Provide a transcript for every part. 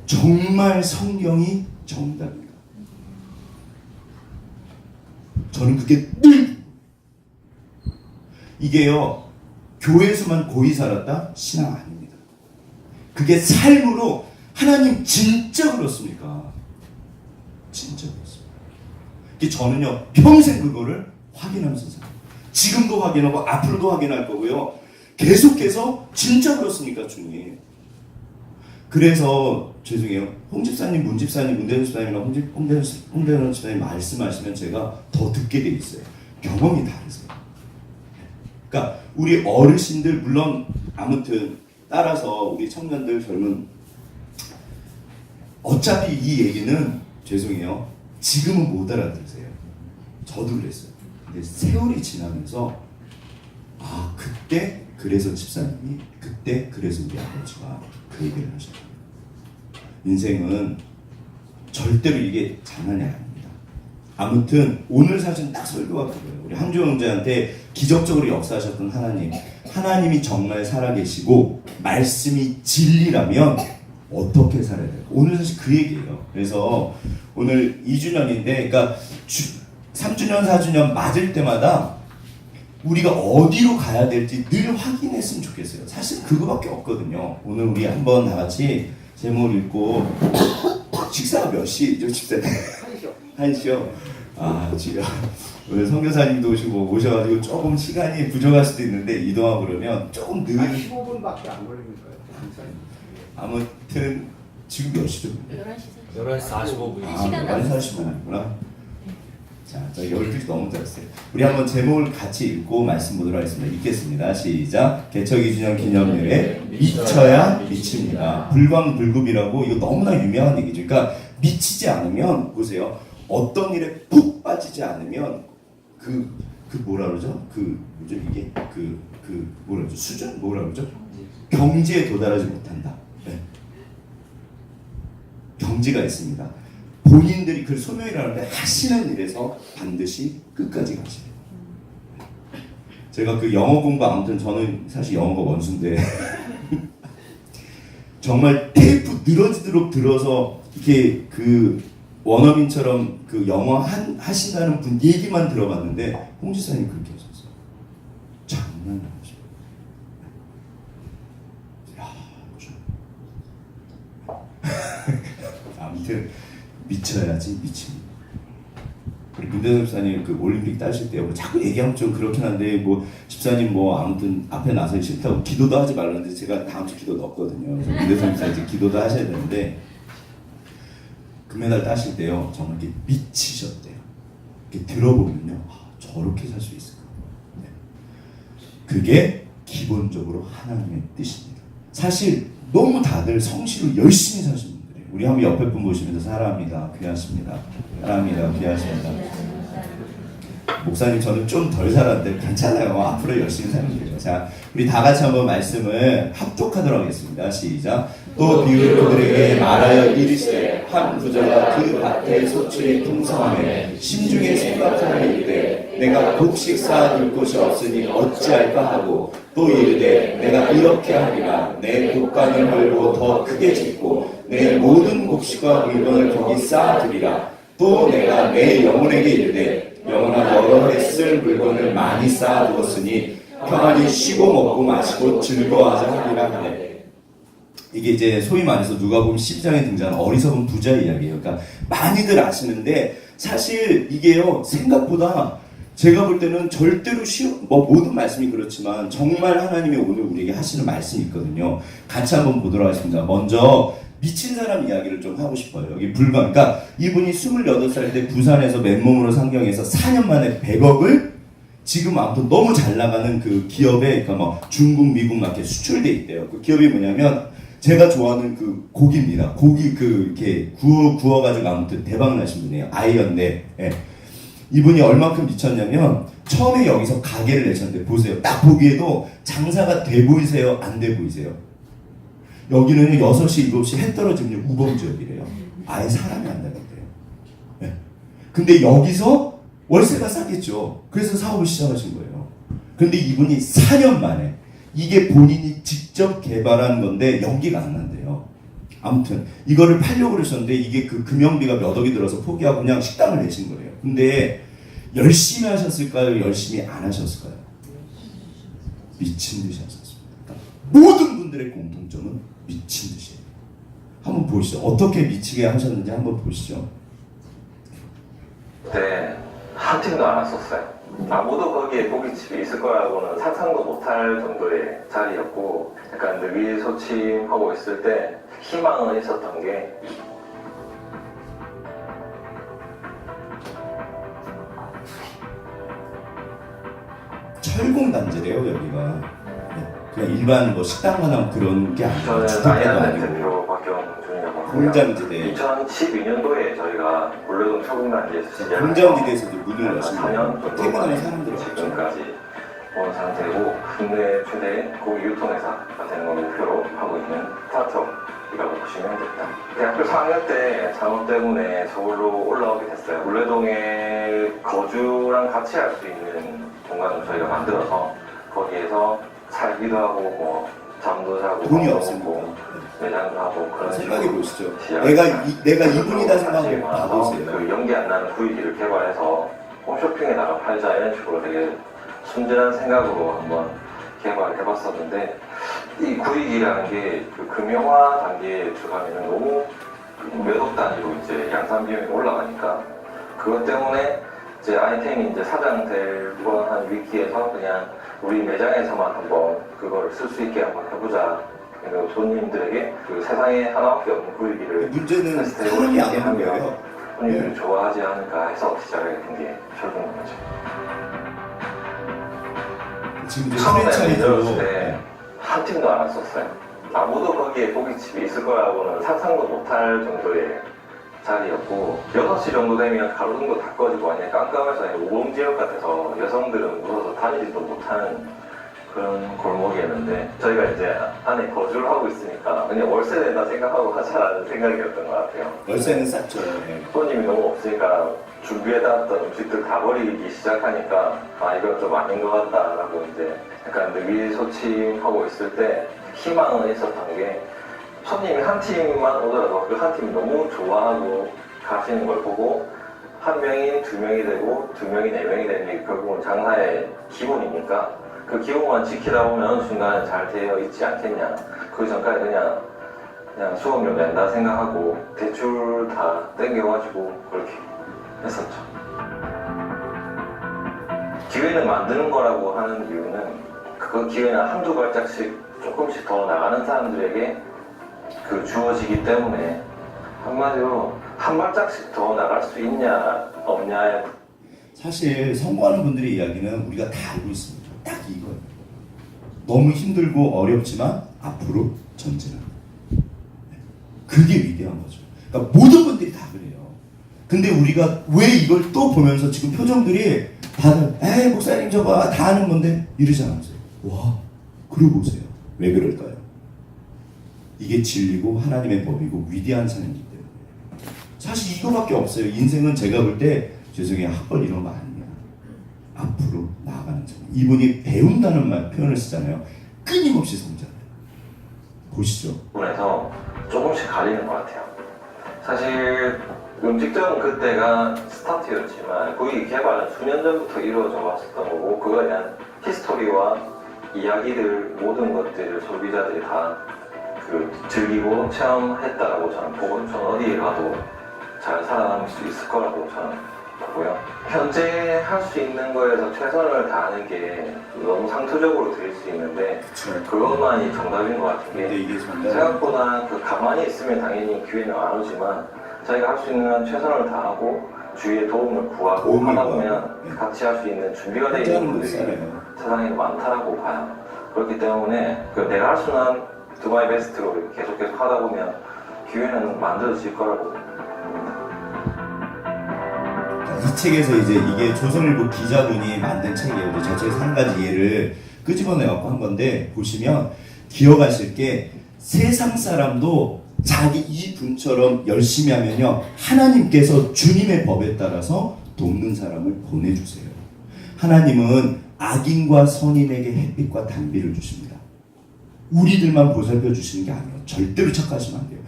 정말 성경이 정답인가? 저는 그게 늘 이게요, 교회에서만 고이 살았다? 신앙 아닙니다. 그게 삶으로 하나님 진짜 그렇습니까? 진짜 그렇습니다. 저는요, 평생 그거를 확인하면서 살아요. 지금도 확인하고 앞으로도 확인할 거고요. 계속해서 진짜 그렇습니까, 주님? 그래서 죄송해요. 홍 집사님, 문 집사님, 문대현 집사님이나 홍대현 집사님 말씀하시면 제가 더 듣게 돼 있어요. 경험이 다르세요. 그러니까 우리 어르신들, 물론 아무튼 따라서 우리 청년들, 젊은, 어차피 이 얘기는 죄송해요, 지금은 못 알아들으세요. 저도 그랬어요. 근데 세월이 지나면서 아, 그때 그래서 집사님이, 그때 그래서 우리 아버지가 그 얘기를 하셨다. 인생은 절대로 이게 장난이 아닙니다. 아무튼 오늘 사실 딱 설교가 그거예요. 우리 항조 형제한테 기적적으로 역사하셨던 하나님, 하나님이 정말 살아계시고 말씀이 진리라면 어떻게 살아야 될까? 오늘 사실 그 얘기예요. 그래서 오늘 2주년인데, 그러니까 3주년, 4주년 맞을 때마다 우리가 어디로 가야 될지 늘 확인했으면 좋겠어요. 사실 그거밖에 없거든요. 오늘 우리 한번 다 같이 제목을 읽고 식사가 몇 시죠, 집사님? 1시요? 아, 지금 오늘 선교사님도 오셔가지고 조금 시간이 부족할 수도 있는데 이동하고 그러면 조금 늦은 15분밖에 안 걸리니까요. 아무튼 지금 몇 시죠? 11시 45분. 아, 11시 40분이구나. 자, 12시 너무 짧았어요. 우리 한번 제목을 같이 읽고 말씀 보도록 하겠습니다. 읽겠습니다. 시작. 개척 2주년 기념일에 미쳐야 미칩니다. 불광불급이라고, 이거 너무나 유명한 얘기죠. 그러니까 미치지 않으면, 보세요, 어떤 일에 푹 빠지지 않으면 그 뭐라 그러죠? 뭐죠 이게? 뭐라 그러죠? 수준? 뭐라 그러죠? 경지에 도달하지 못한다. 네. 경지가 있습니다. 본인들이 그 소명이라는데 하시는 일에서 반드시 끝까지 가시래요. 제가 그 영어 공부, 아무튼 저는 사실 영어가 원수인데 정말 테이프 늘어지도록 들어서 이렇게 그 원어민처럼 그 영어 하신다는 분 얘기만 들어봤는데 홍 지사님 그렇게 하셨어요. 장난 아니죠. 아무튼 미쳐야지 미칩니다. 우리 문대현 집사님 그 올림픽 따실 때 자꾸 얘기하면 좀 그렇긴 한데, 뭐 집사님 뭐 아무튼 앞에 나서 싫다고 기도도 하지 말라는데 제가 다음 주 기도 넣었거든요. 그래서 문대현 집사님 이제 기도도 하셔야 되는데, 금메달 따실 때요 정말 이렇게 미치셨대요. 이렇게 들어보면요, 아, 저렇게 살 수 있을까? 네. 그게 기본적으로 하나님의 뜻입니다. 사실 너무 다들 성실을 열심히 사시는 분들이에요. 우리 한번 옆에 분 보시면서 사랑합니다, 귀하십니다, 사랑합니다, 귀하십니다. 목사님 저는 좀 덜 살았는데 괜찮아요. 앞으로 열심히 살면 돼요. 자, 우리 다 같이 한번 말씀을 합독하도록 하겠습니다. 시작. 또 비유 그들에게 말하여 이르시되 한 부자가 그 밭의 소출이 풍성하매 심중에 생각하여 이르되 내가 곡식 쌓아둘 곳이 없으니 어찌할까 하고, 또 이르되 내가 이렇게 하리라. 내 곡간을 헐고 더 크게 짓고 내 모든 곡식과 물건을 거기 쌓아두리라. 또 내가 내 영혼에게 이르되 영혼아, 여러 해 쓸 물건을 많이 쌓아두었으니 평안히 쉬고 먹고 마시고 즐거워하자 하리라 하네. 이게 이제 소위 말해서 누가복음 12장에 등장하는 어리석은 부자 이야기예요. 그러니까 많이들 아시는데 사실 이게요, 생각보다 제가 볼 때는 절대로 뭐 모든 말씀이 그렇지만 정말 하나님이 오늘 우리에게 하시는 말씀이 있거든요. 같이 한번 보도록 하겠습니다. 먼저 미친 사람 이야기를 좀 하고 싶어요. 여기 그러니까 이분이 28살 때 부산에서 맨몸으로 상경해서 4년 만에 100억을 지금 아무튼 너무 잘 나가는 그 기업에, 그러니까 뭐 중국, 미국 막 이렇게 수출돼 있대요. 그 기업이 뭐냐면 제가 좋아하는 그 고기입니다. 고기 이렇게 구워가지고 아무튼 대박 나신 분이에요. 아이언네. 예. 이분이 얼만큼 미쳤냐면 처음에 여기서 가게를 내셨는데, 보세요. 딱 보기에도 장사가 돼 보이세요? 안 돼 보이세요? 여기는 6시, 7시 해 떨어지면 우범지역이래요. 아예 사람이 안 나간대요. 네. 근데 여기서 월세가 싸겠죠. 그래서 사업을 시작하신 거예요. 근데 이분이 4년 만에, 이게 본인이 직접 개발한 건데 연기가 안 난대요. 아무튼 이거를 팔려고 그러셨는데 이게 그 금형비가 몇 억이 들어서 포기하고 그냥 식당을 내신 거예요. 근데 열심히 하셨을까요? 열심히 안 하셨을까요? 미친 듯이 하셨습니다. 그러니까 모든 분들의 공통점은 미친 듯이에요. 한번 보시죠. 어떻게 미치게 하셨는지 한번 보시죠. 네, 한 팀도 안 왔었어요. 아무도 거기에 고깃집이 있을 거라고는 상상도 못할 정도의 자리였고, 약간 의기소침하고 있을 때 희망은 있었던 게, 철공단지래요 여기가. 네, 그냥 일반 뭐 식당만한 그런 게 아니고 저는 주택가도 아이언맨 아니고 대표 박경준이라고 하고요. 공장지대. 2012년도에 저희가 물레동 철공단지에서 시작을 공장지대에서도 문을 한 여시고 4년 정도 퇴근하는 만에 사람들이 없죠. 지금까지 온 상태고, 국내 최대 고기 유통회사가 되는 걸 목표로 하고 있는 스타트업이라고 보시면 됩니다. 대학교 4학년 때 창업 때문에 서울로 올라오게 됐어요. 물레동에 거주랑 같이 할 수 있는 공간을 저희가 만들어서 거기에서 살기도 하고 뭐 잠도 자고 돈이 밥도 없습니다. 먹고 매장도 하고 그런 생각해 식으로 보시죠. 시작을 내가 이분이다 생각하고 같이 모아서 봐보세요. 그 연기 안 나는 구이기를 개발해서 홈쇼핑에다가 팔자 이런 식으로 되게 순진한 생각으로 한번 개발을 해봤었는데, 이 구이기라는 게 그 금형화 단계에 들어가면 너무 몇 억 단위로 이제 양산 비용이 올라가니까, 그것 때문에 이제 아이템이 이제 사장 될 뻔한 위기에서 그냥 우리 매장에서만 한번 그걸 쓸 수 있게 한번 해보자. 그리고 손님들에게 그 세상에 하나밖에 없는 구이기를 문제는 테스트해 사람이 볼수 안 있게 오는 하면 거예요. 손님들이 좋아하지 않을까 해서 시작을 한 게 철공이죠. 지금 이제 처음에 프랜차이즈로 만들었을 때 한 팀도 안 왔었어요. 아무도 거기에 고깃집이 있을 거라고는 상상도 못할 정도의 자리였고, 6시 정도 되면 가로등도 다 꺼지고 완전 깜깜해서 우범지역 같아서 여성들은 무서워서 다니지도 못하는 그런 골목이었는데, 저희가 이제 안에 거주를 하고 있으니까 그냥 월세 낸다 생각하고 하자라는 생각이었던 것 같아요. 월세는 쌌죠. 네. 손님이 너무 없으니까 준비해놨던 음식들 다 버리기 시작하니까, 아 이건 좀 아닌 것 같다라고 이제 약간 의기소침하고 있을 때 희망은 있었던 게, 손님이 한 팀만 오더라도 그 한 팀이 너무 좋아하고 가시는 걸 보고 한 명이 두 명이 되고 두 명이 네 명이 되는 게 결국은 장사의 기본이니까, 그 기본만 지키다 보면 어느 순간 잘 되어 있지 않겠냐. 그 전까지 그냥 수업료 낸다 생각하고 대출 다 땡겨가지고 그렇게 했었죠. 기회는 만드는 거라고 하는 이유는, 그 기회는 한두 발짝씩 조금씩 더 나가는 사람들에게 그 주어지기 때문에, 한마디로 한 발짝씩 더 나갈 수 있냐 없냐에 사실 성공하는 분들의 이야기는 우리가 다 알고 있습니다. 딱 이거예요. 너무 힘들고 어렵지만 앞으로 전진하는. 그게 위대한 거죠. 그러니까 모든 분들이 다 그래요. 근데 우리가 왜 이걸 또 보면서 지금 표정들이 다들 에이 목사님 저거 다 아는 건데 이러지 않으세요? 와, 그러고 보세요. 왜 그럴까요? 이게 진리고 하나님의 법이고 위대한 삶이기 때문에. 사실 이거밖에 없어요. 인생은 제가 볼 때 죄송해요. 학벌 이런 거 아니야. 앞으로 나아가는 삶. 이분이 배운다는 말 표현을 쓰잖아요. 끊임없이 성장해요. 보시죠. 부분에서 조금씩 갈리는 것 같아요. 사실 음식점은 그때가 스타트였지만 거기 개발은 수년 전부터 이루어져 왔었던 거고, 그거에 대한 히스토리와 이야기들 모든 것들을 소비자들이 다 그 즐기고 체험했다라고 저는 보고, 저는 어디에 가도 잘 살아남을 수 있을 거라고 저는 보고요. 현재 할 수 있는 거에서 최선을 다하는 게 너무 상투적으로 들릴 수 있는데, 그것만이 정답인 것 같은 근데 게, 이게 정말 생각보다 그 가만히 있으면 당연히 기회는 안 오지만, 저희가 할 수 있는 건 최선을 다하고 주위의 도움을 구하고 도움을 하다 구하고, 보면 네. 같이 할 수 있는 준비가 되어 있는 혼자는 못 분들이 살아요. 세상에 많다라고 봐요. 그렇기 때문에 그 내가 할 수 있는 두 마이 베스트로 계속 하다 보면 기회는 만들어질 거라고 봅니다. 이 책에서 이제 이게 조선일보 기자분이 만든 책이에요. 근데 저 책에서 한 가지 예를 끄집어내갖고 한 건데, 보시면 기억하실 게, 세상 사람도 자기 이분처럼 열심히 하면요, 하나님께서 주님의 법에 따라서 돕는 사람을 보내주세요. 하나님은 악인과 선인에게 햇빛과 단비를 주십니다. 우리들만 보살펴 주시는 게 아니에요. 절대로 착각하시면 안 돼요.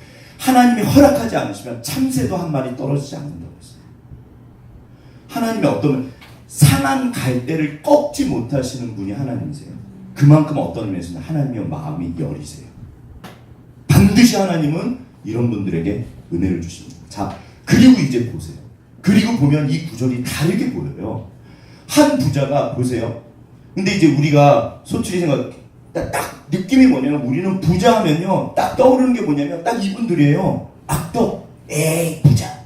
하나님이 허락하지 않으시면 참새도 한 마리 떨어지지 않는다고 했어요. 하나님의 어떤 상한 갈대를 꺾지 못하시는 분이 하나님이세요. 그만큼 어떤 의미에서는 하나님의 마음이 여리세요. 반드시 하나님은 이런 분들에게 은혜를 주십니다. 자, 그리고 이제 보세요. 그리고 보면 이 구절이 다르게 보여요. 한 부자가 보세요. 근데 이제 우리가 솔직히 딱 느낌이 뭐냐면 우리는 부자 하면요. 딱 떠오르는 게 뭐냐면 딱 이분들이에요. 악덕, 에이 부자.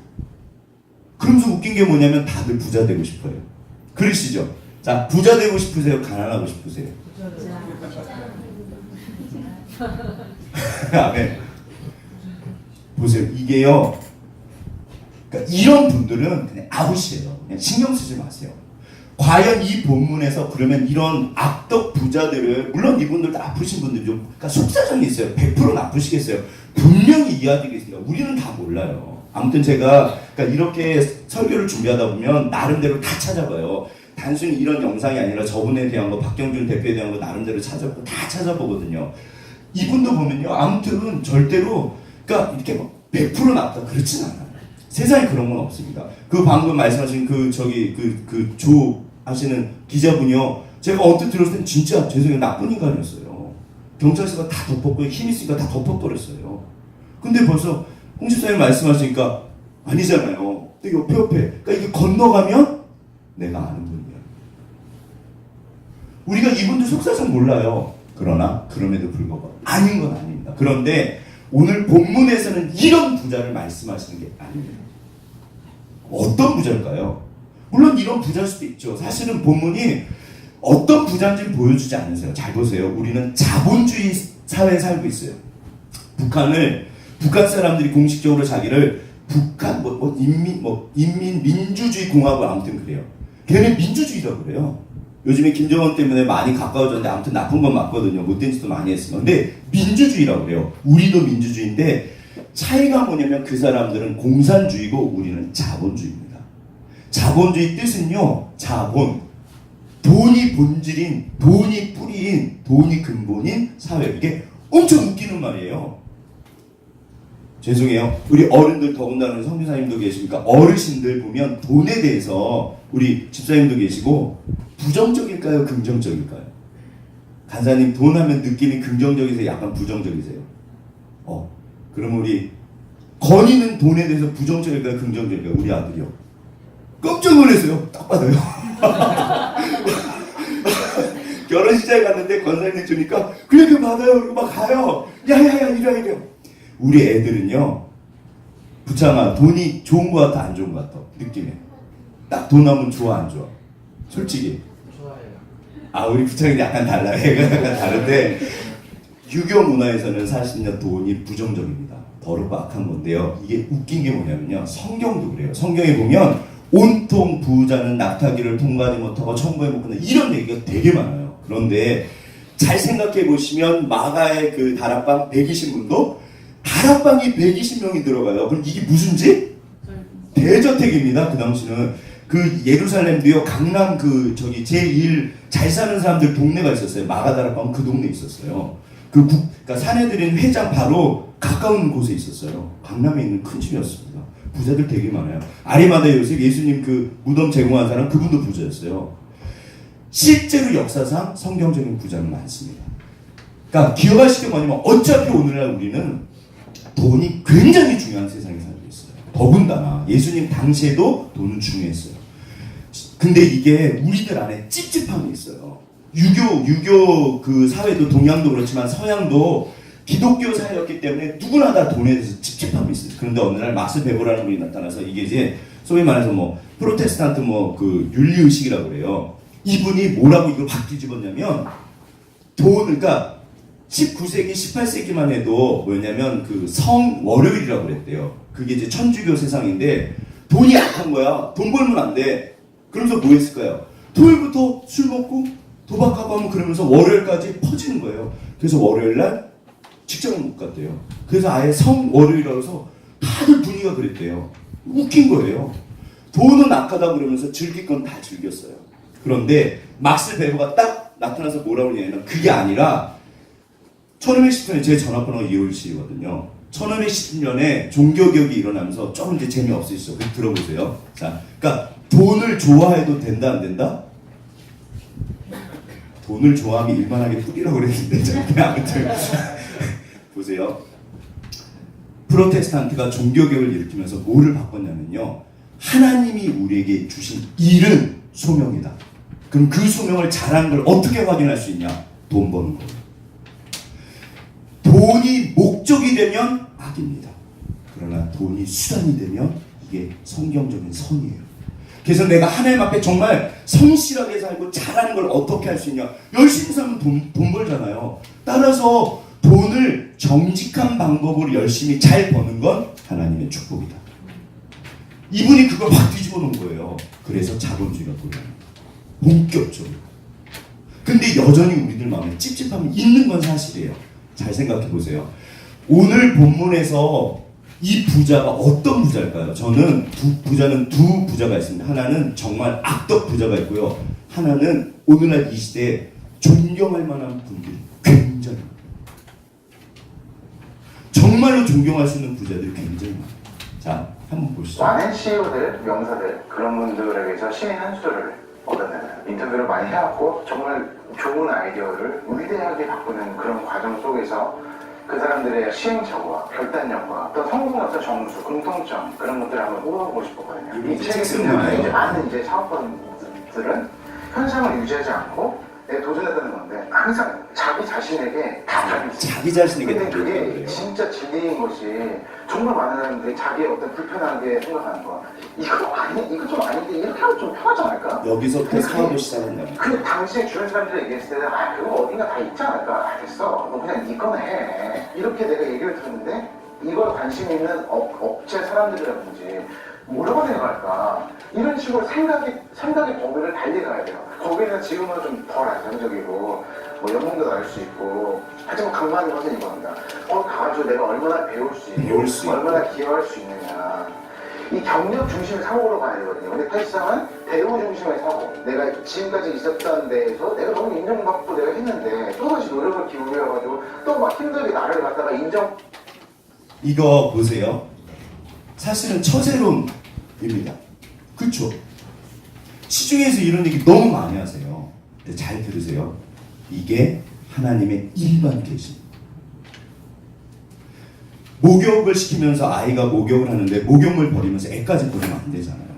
그러면서 웃긴 게 뭐냐면 다들 부자 되고 싶어요. 그러시죠? 자, 부자 되고 싶으세요? 가난하고 싶으세요? 아멘. 보세요. 이게요. 그러니까 이런 분들은 그냥 아웃이에요. 그냥 신경 쓰지 마세요. 과연 이 본문에서 그러면 이런 악덕 부자들을, 물론 이분들도 아프신 분들 좀, 그러니까 속사정이 있어요. 100%는 아프시겠어요. 분명히 이야기겠어요. 우리는 다 몰라요. 아무튼 제가 그러니까 이렇게 설교를 준비하다 보면 나름대로 다 찾아봐요. 단순히 이런 영상이 아니라 저분에 대한 거, 박경준 대표에 대한 거 나름대로 찾아보고 다 찾아보거든요. 이분도 보면요. 아무튼 절대로 그러니까 이렇게 막 100% 낫다 그렇진 않아요. 세상에 그런 건 없습니다. 그 방금 말씀하신 조 하시는 기자분이요. 제가 언뜻 들었을 땐 진짜 죄송해요. 나쁜 인간이었어요. 경찰서가 다 덮었고 힘 있으니까 다 덮어버렸어요. 근데 벌써 홍 집사님 말씀하시니까 아니잖아요. 또 옆에 그러니까 이게 건너가면 내가 아는 분이야. 우리가 이분들 속사정 몰라요. 그러나 그럼에도 불구하고 아닌 건 아닙니다. 그런데 오늘 본문에서는 이런 부자를 말씀하시는 게 아닙니다. 어떤 부자일까요? 물론 이런 부자일 수도 있죠. 사실은 본문이 어떤 부자인지를 보여주지 않으세요. 잘 보세요. 우리는 자본주의 사회에 살고 있어요. 북한 사람들이 공식적으로 자기를 북한 인민 민주주의 공화국 아무튼 그래요. 걔네 민주주의라고 그래요. 요즘에 김정은 때문에 많이 가까워졌는데 아무튼 나쁜 건 맞거든요. 못된 짓도 많이 했으면. 근데 민주주의라고 그래요. 우리도 민주주의인데 차이가 뭐냐면 그 사람들은 공산주의고 우리는 자본주의입니다. 자본주의 뜻은요. 자본. 돈이 본질인, 돈이 뿌리인, 돈이 근본인 사회. 이게 엄청 웃기는 말이에요. 죄송해요. 우리 어른들 더군다나 성교사님도 계시니까 어르신들 보면 돈에 대해서 우리 집사님도 계시고 부정적일까요? 긍정적일까요? 간사님 돈 하면 느낌이 긍정적이세요? 약간 부정적이세요? 그럼 우리 건이는 돈에 대해서 부정적일까요? 긍정적일까요? 우리 아들이요. 깜짝 놀랐어요. 딱 받아요. 결혼식장에 갔는데 권사님이 주니까 그래 받아요. 그리고 막 가요. 야야야 이래. 우리 애들은요. 부창아 돈이 좋은 것 같아 안 좋은 것 같아 느낌에. 딱 돈 하면 좋아 안 좋아? 솔직히. 좋아해요. 우리 부창이 약간 달라요. 애가 약간 다른데 유교 문화에서는 사실은요 돈이 부정적입니다. 더럽고 악한 건데요. 이게 웃긴 게 뭐냐면요. 성경도 그래요. 성경에 보면 온통 부자는 낙타기를 통과하지 못하고 천국에 못 간다 이런 얘기가 되게 많아요. 그런데 잘 생각해 보시면 마가의 그 다락방 120문도 다락방이 120명이 들어가요. 그럼 이게 무슨 집? 대저택입니다. 그 당시는 그 예루살렘도요 강남 제1 잘 사는 사람들 동네가 있었어요. 마가 다락방 그 동네에 있었어요. 그러니까 사내들인 회장 바로 가까운 곳에 있었어요. 강남에 있는 큰 집이었습니다. 부자들 되게 많아요. 아리마다 요셉 예수님 그 무덤 제공한 사람 그분도 부자였어요. 실제로 역사상 성경적인 부자는 많습니다. 그러니까 기억하실 게 뭐냐면 어차피 오늘날 우리는 돈이 굉장히 중요한 세상에 살고 있어요. 더군다나 예수님 당시에도 돈은 중요했어요. 근데 이게 우리들 안에 찝찝한 게 있어요. 유교 그 사회도 동양도 그렇지만 서양도 기독교 사회였기 때문에 누구나 다 돈에 대해서 찝찝함이 있어요. 그런데 어느 날 막스 베버라는 분이 나타나서 이게 이제 소위 말해서 프로테스탄트 윤리의식이라고 그래요. 이분이 뭐라고 이걸 확 뒤집었냐면 그러니까 19세기, 18세기만 해도 뭐냐면 그 성월요일이라고 그랬대요. 그게 이제 천주교 세상인데 돈이 약한 거야. 돈 벌면 안 돼. 그러면서 뭐 했을까요? 토요일부터 술 먹고 도박하고 하면 그러면서 월요일까지 퍼지는 거예요. 그래서 월요일날 직장을 못 갔대요. 그래서 아예 성월요일이라고 해서 다들 분위기가 그랬대요. 웃긴 거예요. 돈은 악하다 그러면서 즐길 건 다 즐겼어요. 그런데 막스 베버가 딱 나타나서 뭐라고 그러냐면 그게 아니라 1510년에 제 전화번호가 이효일 씨거든요. 1510년에 종교개혁이 일어나면서 조금 이제 재미없으시죠? 그럼 들어보세요. 자, 그러니까 돈을 좋아해도 된다 안 된다? 돈을 좋아하면 일만하게 뿌리라고 그랬는데 그냥 아무튼 보세요. 프로테스탄트가 종교개혁을 일으키면서 뭐를 바꿨냐면요. 하나님이 우리에게 주신 일은 소명이다. 그럼 그 소명을 잘하는 걸 어떻게 확인할 수 있냐? 돈 버는 거예요. 돈이 목적이 되면 악입니다. 그러나 돈이 수단이 되면 이게 성경적인 선이에요. 그래서 내가 하나님 앞에 정말 성실하게 살고 잘하는 걸 어떻게 할 수 있냐? 열심히 살면 돈 벌잖아요. 따라서 돈을 정직한 방법으로 열심히 잘 버는 건 하나님의 축복이다. 이분이 그걸 확 뒤집어 놓은 거예요. 그래서 자본주의가 돌아옵니다. 본격적으로. 근데 여전히 우리들 마음에 찝찝함이 있는 건 사실이에요. 잘 생각해 보세요. 오늘 본문에서 이 부자가 어떤 부자일까요? 저는 부자는 두 부자가 있습니다. 하나는 정말 악덕 부자가 있고요. 하나는 오늘날 이 시대에 존경할 만한 분들이 굉장히 많아요. 정말로 존경할 수 있는 부자들이 굉장히 많아요. 자, 한번 보시죠. 많은 CEO들, 명사들 그런 분들에게서 신의 한 수를 얻어내는 인터뷰를 많이 해왔고 정말 좋은 아이디어를 위대하게 바꾸는 그런 과정 속에서 그 사람들의 시행착오와 결단력과 어떤 성공의 어떤 정수, 공통점 그런 것들을 한번 뽑아보고 싶었거든요. 이 책에 보면 이제 많은 이제 사업가들은 현상을 유지하지 않고 내가 도전했다는 건데 항상 자기 자신에게 답이 있어요. 자기 자신에게 근데 답이 그게 있어요. 진짜 진리인 것이 정말 많은 사람들이 자기의 어떤 불편하게 생각하는 거 이거 좀 아닌데 이렇게 하면 좀 편하지 않을까? 여기서부터 사업을 시작한다면 그 당시에 주변 사람들이 얘기했을 때는 그거 어딘가 다 있지 않을까? 됐어 너 그냥 이거나 해 이렇게 내가 얘기를 들었는데 이걸 관심 있는 업체 사람들이라든지 뭐라고 생각할까? 이런 식으로 생각의 범위를 달리 가야 돼요. 거기는 지금은 좀 덜 안정적이고 뭐 연봉도 나올 수 있고 하지만 강만한 것은 이겁니다. 거기 가가지고 내가 얼마나 배울 수 있고 얼마나 기여할 수 있느냐. 이 경력 중심의 사고로 가야 되거든요. 근데 팔상은 배우 중심의 사고. 내가 지금까지 있었던 데에서 내가 너무 인정받고 내가 했는데 또다시 노력을 기울여가지고 또 막 힘들게 나를 갖다가 인정. 이거 보세요. 사실은 처세론입니다. 그렇죠? 시중에서 이런 얘기 너무 많이 하세요. 근데 잘 들으세요. 이게 하나님의 일반 계시. 목욕을 시키면서 아이가 목욕을 하는데 목욕물 버리면서 애까지 버리면 안 되잖아요.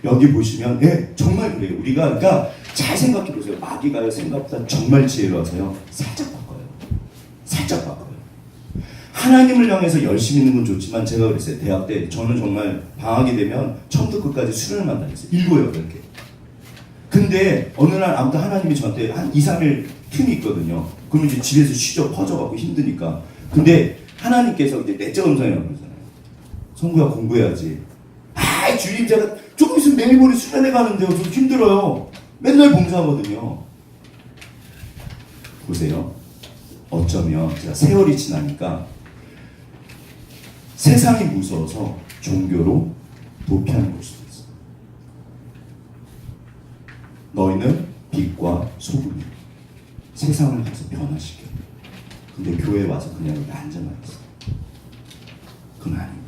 여기 보시면 정말 그래요. 우리가 그러니까 잘 생각해 보세요. 마귀가 생각보다 정말 지혜로워서요. 살짝 바꿔요. 살짝 바꿔요. 하나님을 향해서 열심히 있는 건 좋지만 제가 그랬어요. 대학 때 저는 정말 방학이 되면 처음부터 끝까지 수련을만 다녔어요. 7, 8개. 근데 어느 날 아무튼 하나님이 저한테 한 2, 3일 틈이 있거든요. 그러면 이제 집에서 쉬죠. 퍼져갖고 힘드니까. 근데 하나님께서 이제 내적 음성이라고 그러잖아요. 성구야 공부해야지. 주님 제가 조금 있으면 내일 모레 수련회 가는데요. 저 힘들어요. 맨날 봉사하거든요. 보세요. 어쩌면 제가 세월이 지나니까 세상이 무서워서 종교로 도피하는 걸 수도 있어. 너희는 빛과 소금이야. 세상을 가서 변화시켜. 근데 교회에 와서 그냥 여기 앉아만 있어. 그건 아닙니다.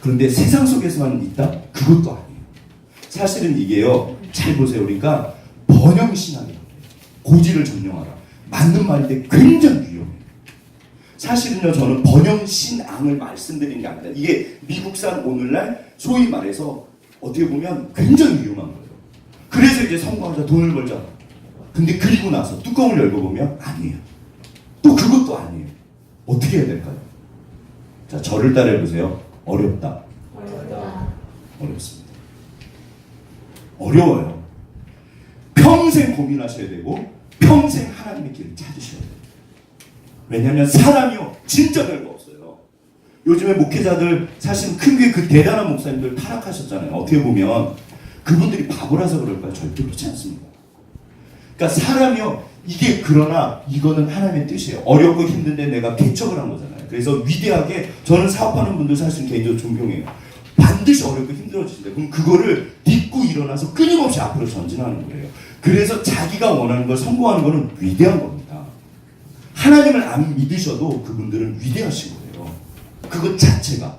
그런데 세상 속에서만 있다? 그것도 아니에요. 사실은 이게요. 잘 보세요. 그러니까 번영신학이라고 해요. 고지를 점령하라. 맞는 말인데 굉장히 위험해요. 사실은요. 저는 번영신앙을 말씀드리는 게 아니라 이게 미국산 오늘날 소위 말해서 어떻게 보면 굉장히 위험한 거예요. 그래서 이제 성공하자 돈을 벌자. 근데 그리고 나서 뚜껑을 열고 보면 아니에요. 또 그것도 아니에요. 어떻게 해야 될까요? 자, 저를 따라해보세요. 어렵다. 어렵습니다. 어려워요. 평생 고민하셔야 되고 평생 하나님의 길을 찾으셔야 돼요. 왜냐하면 사람이요 진짜 별거 없어요. 요즘에 목회자들 사실 큰 교회 그 대단한 목사님들 타락하셨잖아요. 어떻게 보면 그분들이 바보라서 그럴까요? 절대 그렇지 않습니다. 그러니까 사람이요 이게 그러나 이거는 하나님의 뜻이에요. 어렵고 힘든데 내가 개척을 한 거잖아요. 그래서 위대하게 저는 사업하는 분들 사실 개인적으로 존경해요. 반드시 어렵고 힘들어지신다. 그럼 그거를 딛고 일어나서 끊임없이 앞으로 전진하는 거예요. 그래서 자기가 원하는 걸 성공하는 거는 위대한 겁니다. 하나님을 안 믿으셔도 그분들은 위대하신 거예요. 그것 자체가.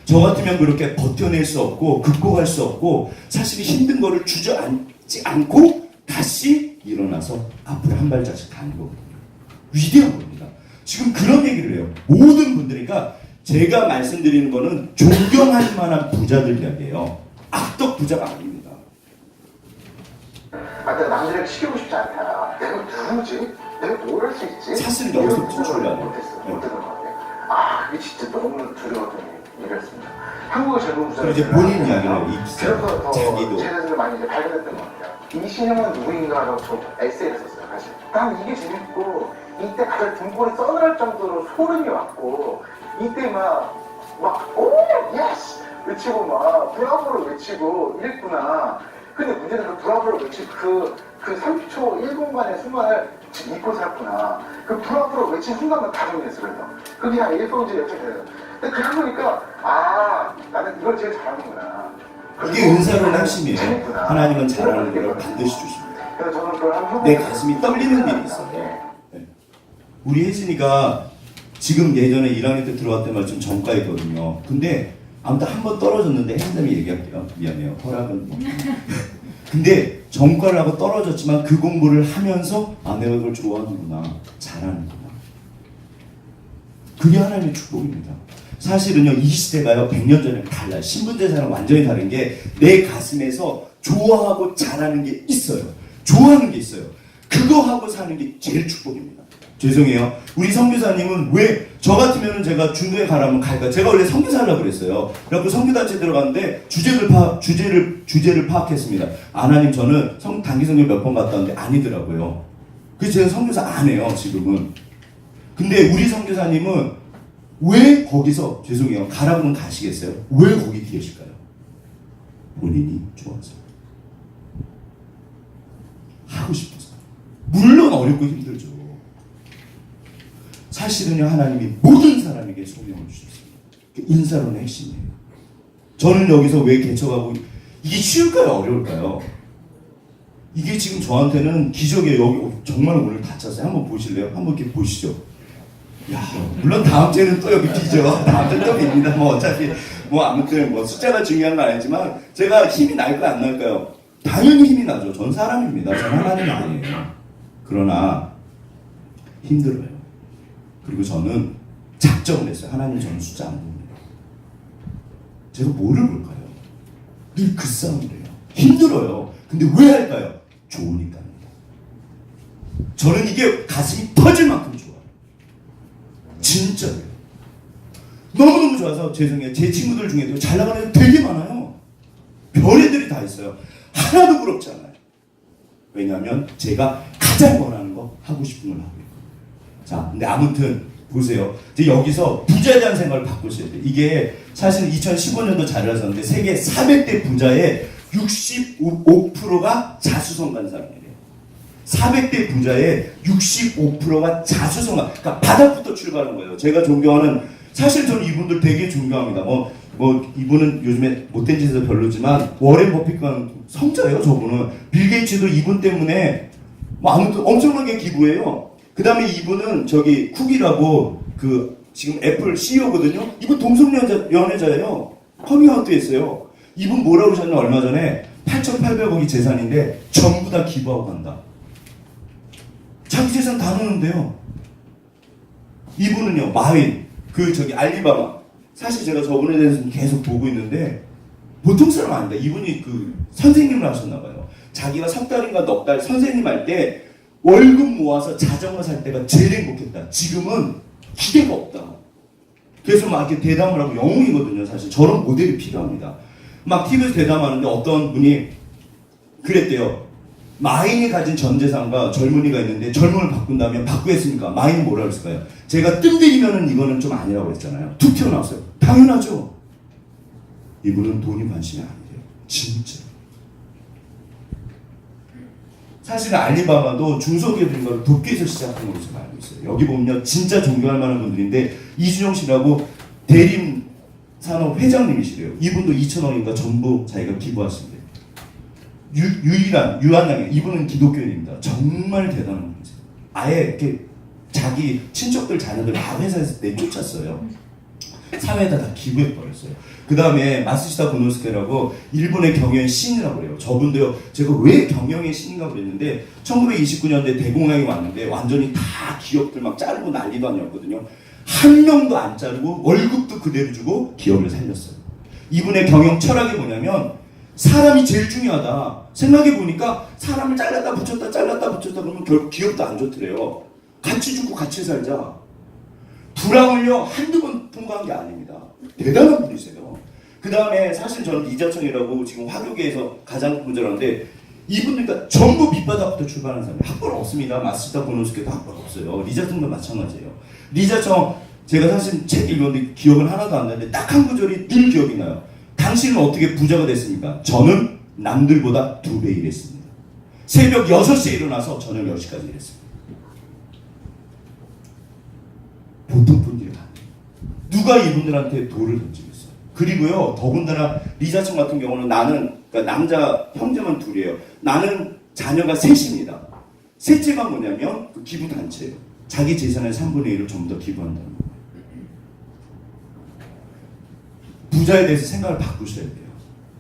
저 같으면 그렇게 버텨낼 수 없고 극복할 수 없고 사실 힘든 거를 주저앉지 않고 다시 일어나서 앞으로 한 발자씩 가는 거거든요. 위대한 겁니다. 지금 그런 얘기를 해요. 모든 분들이. 그러니까 제가 말씀드리는 거는 존경할 만한 부자들 이야기예요. 악덕 부자가 아닙니다. 내가 남들에게 시키고 싶지 않다. 내가 누구지? 내가 뭘 할 수 있지? 사실은 여기서부터 이런 출발해요. 못했어. 네. 못했던 것 같아요. 그게 진짜 너무 두려웠던 일이었습니다. 한국의 젊은 부자들 이제 본인 이야기를 이 기자 그래서 더 자기도 제 자신을 많이 이제 발견했던 것 같아요. 이 신형은 누구인가라고 저 에세이를 썼어요. 사실 난 이게 재밌고 이때 가장 등골이 서늘할 정도로 소름이 왔고 이때 오 예스 외치고 막 브라보를 외치고 이랬구나. 근데 문제는 그 브라보를 외친 그 30초 1분간의 순간을 잊고 살았구나. 그 브라보를 외친 순간만 다 정리했어. 그래서 그게 한 1분째 여쭤요. 근데 그러고 보니까 나는 이걸 제일 잘하는구나. 이게 은사로운 핵심이에요. 재밌구나. 하나님은 잘하는 걸 반드시 주십니다. 그래서 저는 그걸 한번 내 가슴이 떨리는 일이 있어요. 네. 우리 혜진이가 지금 예전에 1학년 때 들어왔던 말 좀 전과했거든요. 근데 아무튼 한 번 떨어졌는데 혜진님이 얘기할게요. 미안해요. 허락은 뭐. 근데 전과를 하고 떨어졌지만 그 공부를 하면서 내가 이걸 좋아하는구나. 잘하는구나. 그게 하나님의 축복입니다. 사실은요, 이 시대가요, 100년 전에 달라요. 신분제사랑 완전히 다른 게 내 가슴에서 좋아하고 잘하는 게 있어요. 좋아하는 게 있어요. 그거 하고 사는 게 제일 축복입니다. 죄송해요. 우리 선교사님은 왜 저 같으면은 제가 중도에 가라면 갈까? 제가 원래 선교사 하려고 그랬어요. 그래갖고 선교단체 들어갔는데 주제를 파악했습니다. 하나님 저는 단기 선교 몇 번 갔다 왔는데 아니더라고요. 그래서 제가 선교사 안 해요, 지금은. 근데 우리 선교사님은 왜 거기서, 죄송해요, 가라고는 가시겠어요? 왜 거기 계실까요? 본인이 좋아서. 하고 싶어서. 물론 어렵고 힘들죠. 사실은요, 하나님이 모든 사람에게 소명을 주셨습니다. 인사론의 핵심이에요. 저는 여기서 왜 개척하고, 이게 쉬울까요? 어려울까요? 이게 지금 저한테는 기적이에요. 여기 정말 오늘 다쳤어요. 한번 보실래요? 한번 이렇게 보시죠. 야, 물론 다음 주에는 또 여기 비죠. 다음 주에 또 빕니다. 어차피 아무튼 숫자가 중요한 건 아니지만 제가 힘이 날까요, 안 날까요? 당연히 힘이 나죠. 전 사람입니다. 전 하나님 아니에요. 그러나 힘들어요. 그리고 저는 작정을 했어요. 하나님, 저는 숫자 안 봅니다. 제가 뭐를 볼까요? 늘 그 싸움을 해요. 힘들어요. 근데 왜 할까요? 좋으니까입니다. 저는 이게 가슴이 터질 만큼 좋아요. 진짜로요. 너무너무 좋아서 죄송해요. 제 친구들 중에도 잘 나가는 애들 되게 많아요. 별애들이 다 있어요. 하나도 부럽지 않아요. 왜냐하면 제가 가장 원하는 거, 하고 싶은 걸 하고 있거든요. 자, 근데 아무튼 보세요. 이제 여기서 부자에 대한 생각을 바꾸셔야 돼요. 이게 사실 2015년도 자료를 썼는데 세계 400대 부자의 65%가 자수성가한 사람이에요. 400대 부자의 65%가 자수성가. 그러니까 바닥부터 출발한 거예요. 제가 존경하는, 사실 저는 이분들 되게 존경합니다. 이분은 요즘에 못된 짓에서 별로지만 워렌 버핏과 성자예요. 저분은 빌 게이츠도 이분 때문에 아무튼 엄청나게 기부해요. 그 다음에 이분은 쿡이라고 지금 애플 CEO거든요. 이분 동성연애자예요. 커밍아웃도 했어요. 이분 뭐라고 하셨냐, 얼마 전에 8,800억이 재산인데 전부 다 기부하고 간다. 자기 재산 다 넣는데요. 이분은요, 마윈, 알리바마. 사실 제가 저분에 대해서 계속 보고 있는데 보통 사람 아닙니다. 이분이 선생님을 하셨나봐요. 자기가 석 달인가 넉 달 선생님 할 때 월급 모아서 자전거 살 때가 제일 행복했다. 지금은 기대가 없다. 그래서 막 이렇게 대담을 하고, 영웅이거든요. 사실 저런 모델이 필요합니다. 막 TV에서 대담하는데 어떤 분이 그랬대요. 마인이 가진 전 재산과 젊은이가 있는데 젊음을 바꾼다면 바꾸겠습니까? 마인이 뭐라고 했을까요? 제가 뜸 들이면은 이거는 좀 아니라고 했잖아요. 툭 튀어나왔어요. 당연하죠. 이분은 돈이 관심이 아니에요. 진짜. 사실 알리바바도 중소기업인가를 돕기에서 시작한 것으로 제가 알고 있어요. 여기 보면 진짜 존경할 만한 분들인데 이준영 씨라고 대림산업 회장님이시래요. 이분도 2,000억인가 전부 자기가 기부하신대요. 유한양이, 이분은 기독교인입니다. 정말 대단한 분이세요. 아예 이렇게 자기 친척들 자녀들 다 회사에서 내쫓았어요. 사회에다 다 기부해버렸어요. 그 다음에 마스시다 고노스케라고 일본의 경영의 신이라고 그래요. 저분도요, 제가 왜 경영의 신인가 그랬는데 1929년대 대공황이 왔는데 완전히 다 기업들 막 자르고 난리도 아니었거든요. 한 명도 안 자르고 월급도 그대로 주고 기업을 살렸어요. 이분의 경영 철학이 뭐냐면 사람이 제일 중요하다. 생각해보니까 사람을 잘랐다 붙였다 그러면 결국 기업도 안 좋더래요. 같이 죽고 같이 살자. 불황을요 한두 번 통과한 게 아닙니다. 대단한 분이세요. 그 다음에 사실 저는 리자청이라고 지금 화교계에서 가장 부자라는데 이분들과 전부 밑바닥부터 출발한 사람이 학벌 없습니다. 마스시다 고노스케도 학벌 없어요. 리자청도 마찬가지예요. 리자청 제가 사실 책 읽었는데 기억은 하나도 안 나는데 딱 한 구절이 늘 기억이 나요. 당신은 어떻게 부자가 됐습니까? 저는 남들보다 2배 일했습니다. 새벽 6시에 일어나서 저녁 10시까지 일했습니다. 보통 분들이 안 돼요. 누가 이분들한테 돌을 던지겠어요? 그리고요, 더군다나 리자청 같은 경우는 나는, 그러니까 남자 형제만 둘이에요. 나는 자녀가 셋입니다. 셋째가 뭐냐면 그 기부단체예요. 자기 재산의 3분의 1을 전부 다 기부한다는 거예요. 부자에 대해서 생각을 바꾸셔야 돼요.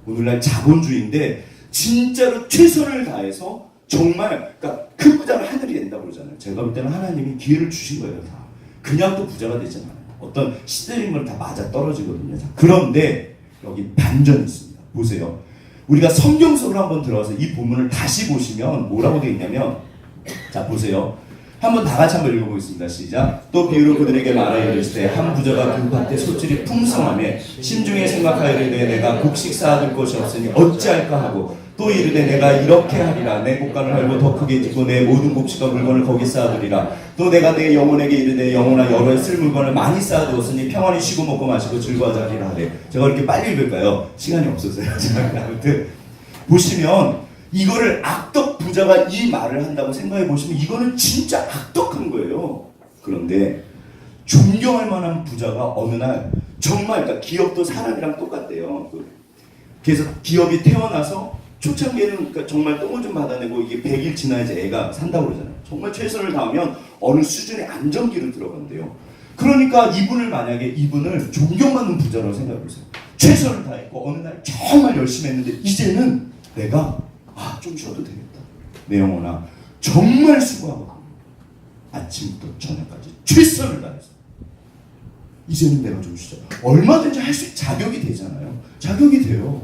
오늘날 자본주의인데 진짜로 최선을 다해서 정말, 그러니까 큰 부자는 하늘이 된다고 그러잖아요. 제가 볼 때는 하나님이 기회를 주신 거예요. 다. 그냥 또 부자가 되지 않아요. 어떤 시대림을 다 맞아 떨어지거든요. 그런데 여기 반전이 있습니다. 보세요. 우리가 성경 속으로 한번 들어가서 이 본문을 다시 보시면 뭐라고 되어 있냐면, 자 보세요. 한번 다 같이 한번 읽어보겠습니다. 시작. 또 비유로 그들에게 말하여 이르시되 한 부자가 그 밭에 소출이 풍성하며 심중에 생각하여 이르되 내가 곡식 쌓아둘 것이 없으니 어찌할까 하고 또 이르되 내가 이렇게 하리라. 내 곡간을 헐고 더 크게 짓고 내 모든 곡식과 물건을 거기 쌓아두리라. 또 내가 내 영혼에게 이르되 영혼아 여러 쓸 물건을 많이 쌓아두었으니 평안히 쉬고 먹고 마시고 즐거워하자 하리라 하래. 제가 이렇게 빨리 읽을까요? 시간이 없어서요. 아무튼 보시면 이거를 악덕 부자가 이 말을 한다고 생각해 보시면 이거는 진짜 악덕한 거예요. 그런데 존경할 만한 부자가 어느 날 정말, 그러니까 기업도 사람이랑 똑같대요. 그래서 기업이 태어나서 초창기에는 그러니까 정말 똥을 좀 받아내고 이게 100일 지나야지 애가 산다고 그러잖아요. 정말 최선을 다하면 어느 수준의 안정기를 들어간대요. 그러니까 이분을 존경받는 부자라고 생각해 보세요. 최선을 다했고 어느 날 정말 열심히 했는데 이제는 내가 좀 쉬어도 되겠다. 내 영혼아 정말 수고하거든. 아침부터 저녁까지 최선을 다해서 이제는 내가 좀 쉬자. 얼마든지 할 수 자격이 되잖아요. 자격이 돼요.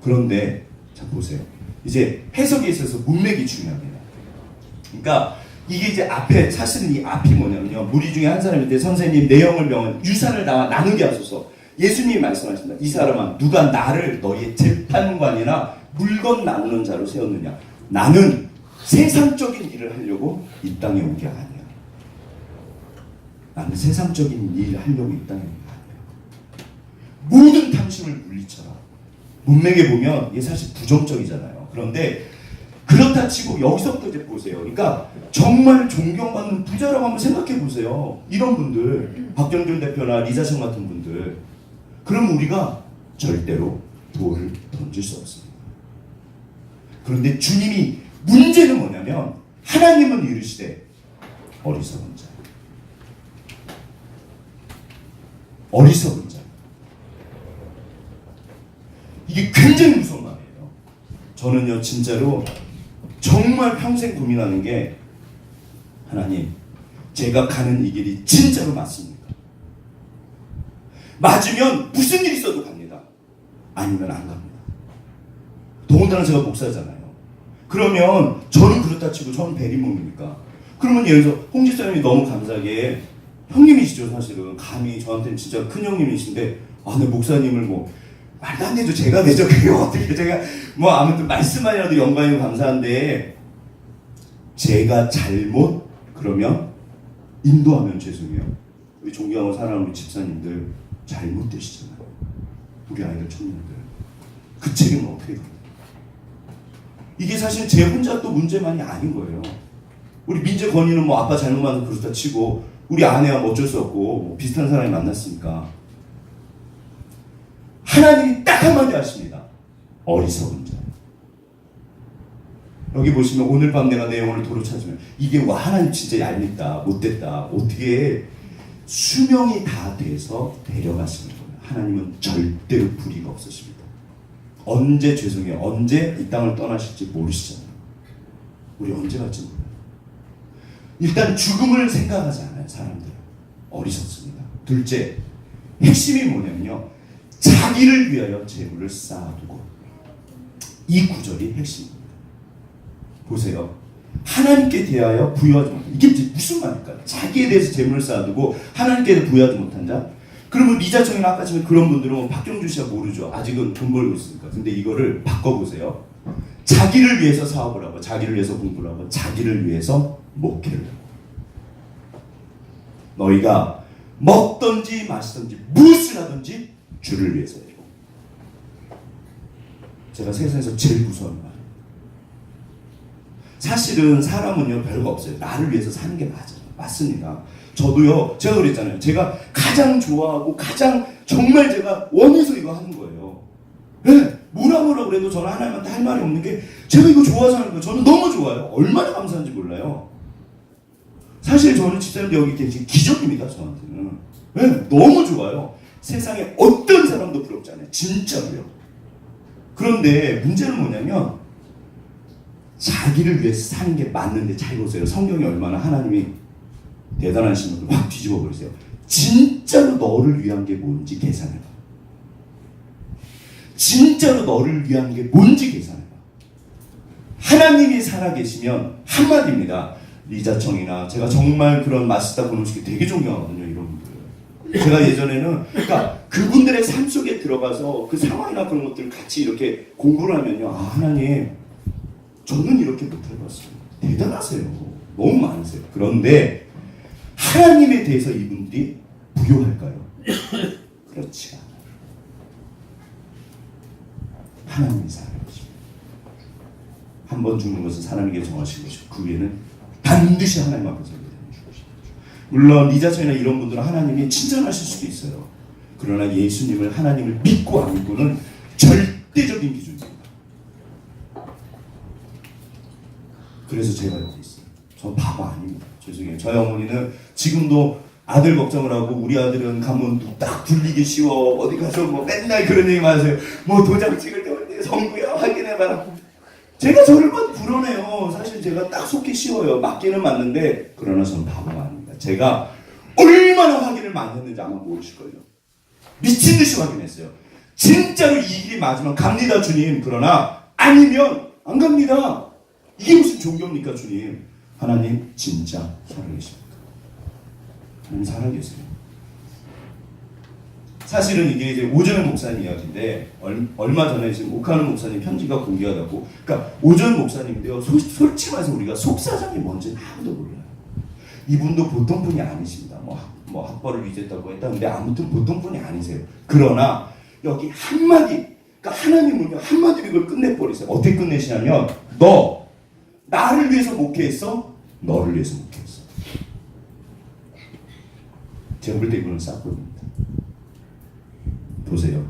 그런데 자 보세요. 이제 해석에 있어서 문맥이 중요합니다. 그러니까 이게 이제 앞에 사실은 이 앞이 뭐냐면요. 무리 중에 한 사람인데 선생님 내 영을 명은 유산을 다 나누게 하소서. 예수님이 말씀하십니다. 이 사람아 누가 나를 너희의 재판관이나 물건 나누는 자로 세웠느냐. 나는 세상적인 일을 하려고 이 땅에 온 게 아니야. 나는 세상적인 일을 하려고 이 땅에 온 게 아니야. 모든 탐심을 물리쳐라. 문맥에 보면 이게 사실 부정적이잖아요. 그런데 그렇다 치고 여기서부터 이제 보세요. 그러니까 정말 존경받는 부자라고 한번 생각해 보세요. 이런 분들, 박경준 대표나 리자청 같은 분들. 그럼 우리가 절대로 돌을 던질 수 없습니다. 그런데 주님이 문제는 뭐냐면 하나님은 이르시되 어리석은 자. 어리석은 자. 이게 굉장히 무서운 말이에요. 저는요 진짜로 정말 평생 고민하는 게 하나님 제가 가는 이 길이 진짜로 맞습니까? 맞으면 무슨 일이 있어도 갑니다. 아니면 안 갑니다. 더군다나 제가 목사잖아요. 그러면 저는 그렇다 치고 저는 대리몸입니까? 그러면 예를 들어서 홍 집사님이 너무 감사하게 형님이시죠 사실은. 감히 저한테는 진짜 큰 형님이신데 내 목사님을 뭐 말도 안 되죠. 제가 되죠. 그게 어떻게 제가 뭐 아무튼 말씀만이라도 영광이고 감사한데 제가 잘못 그러면 인도하면 죄송해요. 우리 존경하고 사랑하는 우리 집사님들 잘못되시잖아요. 우리 아이들 청년들 그 책임은 어떻게 가요? 이게 사실 제 혼자 또 문제만이 아닌 거예요. 우리 민재 건이는 뭐 아빠 잘못 만나서 그렇다 치고 우리 아내와 뭐 어쩔 수 없고 뭐 비슷한 사람이 만났으니까 하나님이 딱 한마디 하십니다. 어리석은 자. 여기 보시면 오늘 밤 내가 내 영혼을 도로 찾으면 이게 와 하나님 진짜 얄밉다 못됐다 어떻게 수명이 다 돼서 데려가시는 거예요. 하나님은 절대로 불의가 없으십니다. 언제 죄송해요. 언제 이 땅을 떠나실지 모르시잖아요. 우리 언제 갈지 몰라요. 일단 죽음을 생각하지 않아요. 사람들은 어리석습니다. 둘째 핵심이 뭐냐면요. 자기를 위하여 재물을 쌓아두고 이 구절이 핵심입니다. 보세요. 하나님께 대하여 부여하지 못한 이게 이제 무슨 말일까요? 자기에 대해서 재물을 쌓아두고 하나님께 부여하지 못한 자. 그러면 리자청이나 아까 전에 그런 분들은 박경주 씨가 모르죠. 아직은 돈 벌고 있으니까. 근데 이거를 바꿔보세요. 자기를 위해서 사업을 하고 자기를 위해서 공부를 하고 자기를 위해서 목회를 하고 너희가 먹든지 마시든지 무엇을 하든지 주를 위해서 해요. 제가 세상에서 제일 무서운 말. 사실은 사람은요 별거 없어요. 나를 위해서 사는 게 맞아요. 맞습니다. 저도요 제가 그랬잖아요. 제가 가장 좋아하고 가장 정말 제가 원해서 이거 하는 거예요. 네, 뭐라 그래도 저는 하나님한테 할 말이 없는 게 제가 이거 좋아서 하는 거예요. 저는 너무 좋아요. 얼마나 감사한지 몰라요. 사실 저는 집사님들 여기 계신 기적입니다. 저한테는. 네, 너무 좋아요. 세상에 어떤 사람도 부럽지 않아요. 진짜로요. 그런데 문제는 뭐냐면 자기를 위해서 사는 게 맞는데 잘 보세요. 성경이 얼마나 하나님이 대단하신 분을 확 뒤집어 버리세요. 진짜로 너를 위한 게 뭔지 계산해봐. 진짜로 너를 위한 게 뭔지 계산해봐. 하나님이 살아계시면 한마디입니다. 리자청이나 제가 정말 그런 마스터 보노스키 되게 존경하거든요. 이런 분들. 제가 예전에는 그러니까 그분들의 삶 속에 들어가서 그 상황이나 그런 것들을 같이 이렇게 공부를 하면요. 아 하나님 저는 이렇게 못해봤어요. 대단하세요. 너무 많으세요. 그런데 하나님에 대해서 이분들이 부요할까요? 그렇지 않아요. 하나님이 살아계십니다. 한 번 죽는 것은 사람에게 정하신 것이고 그 위에는 반드시 하나님 앞에서 죽으시는 거죠. 물론 리자천이나 이런 분들은 하나님이 친절하실 수도 있어요. 그러나 예수님을 하나님을 믿고 안 믿고는 절대적인 기준입니다. 그래서 제가 여기 있어요. 저 바보 아닙니다. 죄송해요. 저희 어머니는 지금도 아들 걱정을 하고 우리 아들은 가면 딱 불리기 쉬워. 어디 가서 뭐 맨날 그런 얘기만 하세요. 뭐 도장 찍을 때 어디 성구야 확인해봐라. 제가 저를 막 불어내요. 사실 제가 딱 속기 쉬워요. 맞기는 맞는데 그러나 저는 바보가 아닙니다. 제가 얼마나 확인을 많이 했는지 아마 모르실걸요. 미친 듯이 확인했어요. 진짜로 이 길이 맞으면 갑니다 주님. 그러나 아니면 안 갑니다. 이게 무슨 종교입니까 주님. 하나님 진짜 살아계십니까? 하나님 살아계세요. 사실은 이게 이제 오전의 목사님 이야기인데 얼마 전에 지금 오카는 목사님 편지가 공개하다고. 그러니까 오전 목사님인데요. 솔직히 말해서 우리가 속사정이 뭔지는 아무도 몰라요. 이분도 보통 분이 아니십니다. 뭐 학벌을 위조했다고 했다. 근데 아무튼 보통 분이 아니세요. 그러나 여기 한마디, 그러니까 하나님은요 한마디로 이걸 끝내버리세요. 어떻게 끝내시냐면 너 나를 위해서 목회했어? 너를 위해서 목회했어. 제가 볼 때 이분은 싹보입니다. 보세요.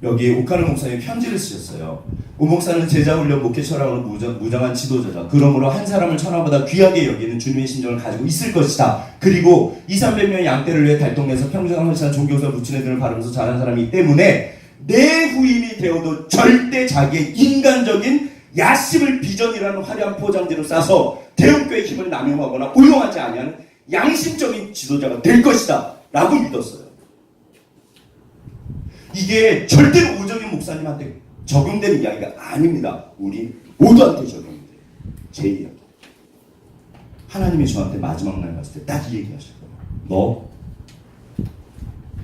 여기 오카노 목사님이 편지를 쓰셨어요. 오 목사는 제자 훈련 목회 철학으로 무장한 지도자다. 그러므로 한 사람을 천하보다 귀하게 여기는 주님의 심정을 가지고 있을 것이다. 그리고 200~300명의 양떼를 위해 달동네에서 평정한 종교사 부친의 등을 바르면서 자란 사람이기 때문에 내 후임이 되어도 절대 자기의 인간적인 야심을 비전이라는 화려한 포장지로 싸서 대형교의 힘을 남용하거나 오용하지 아니하는 양심적인 지도자가 될 것이다 라고 믿었어요. 이게 절대로 오정인 목사님한테 적용되는 이야기가 아닙니다. 우리 모두한테 적용돼요. 제 이야기. 하나님이 저한테 마지막 날 갔을 때 딱 이 얘기 하실 거예요. 너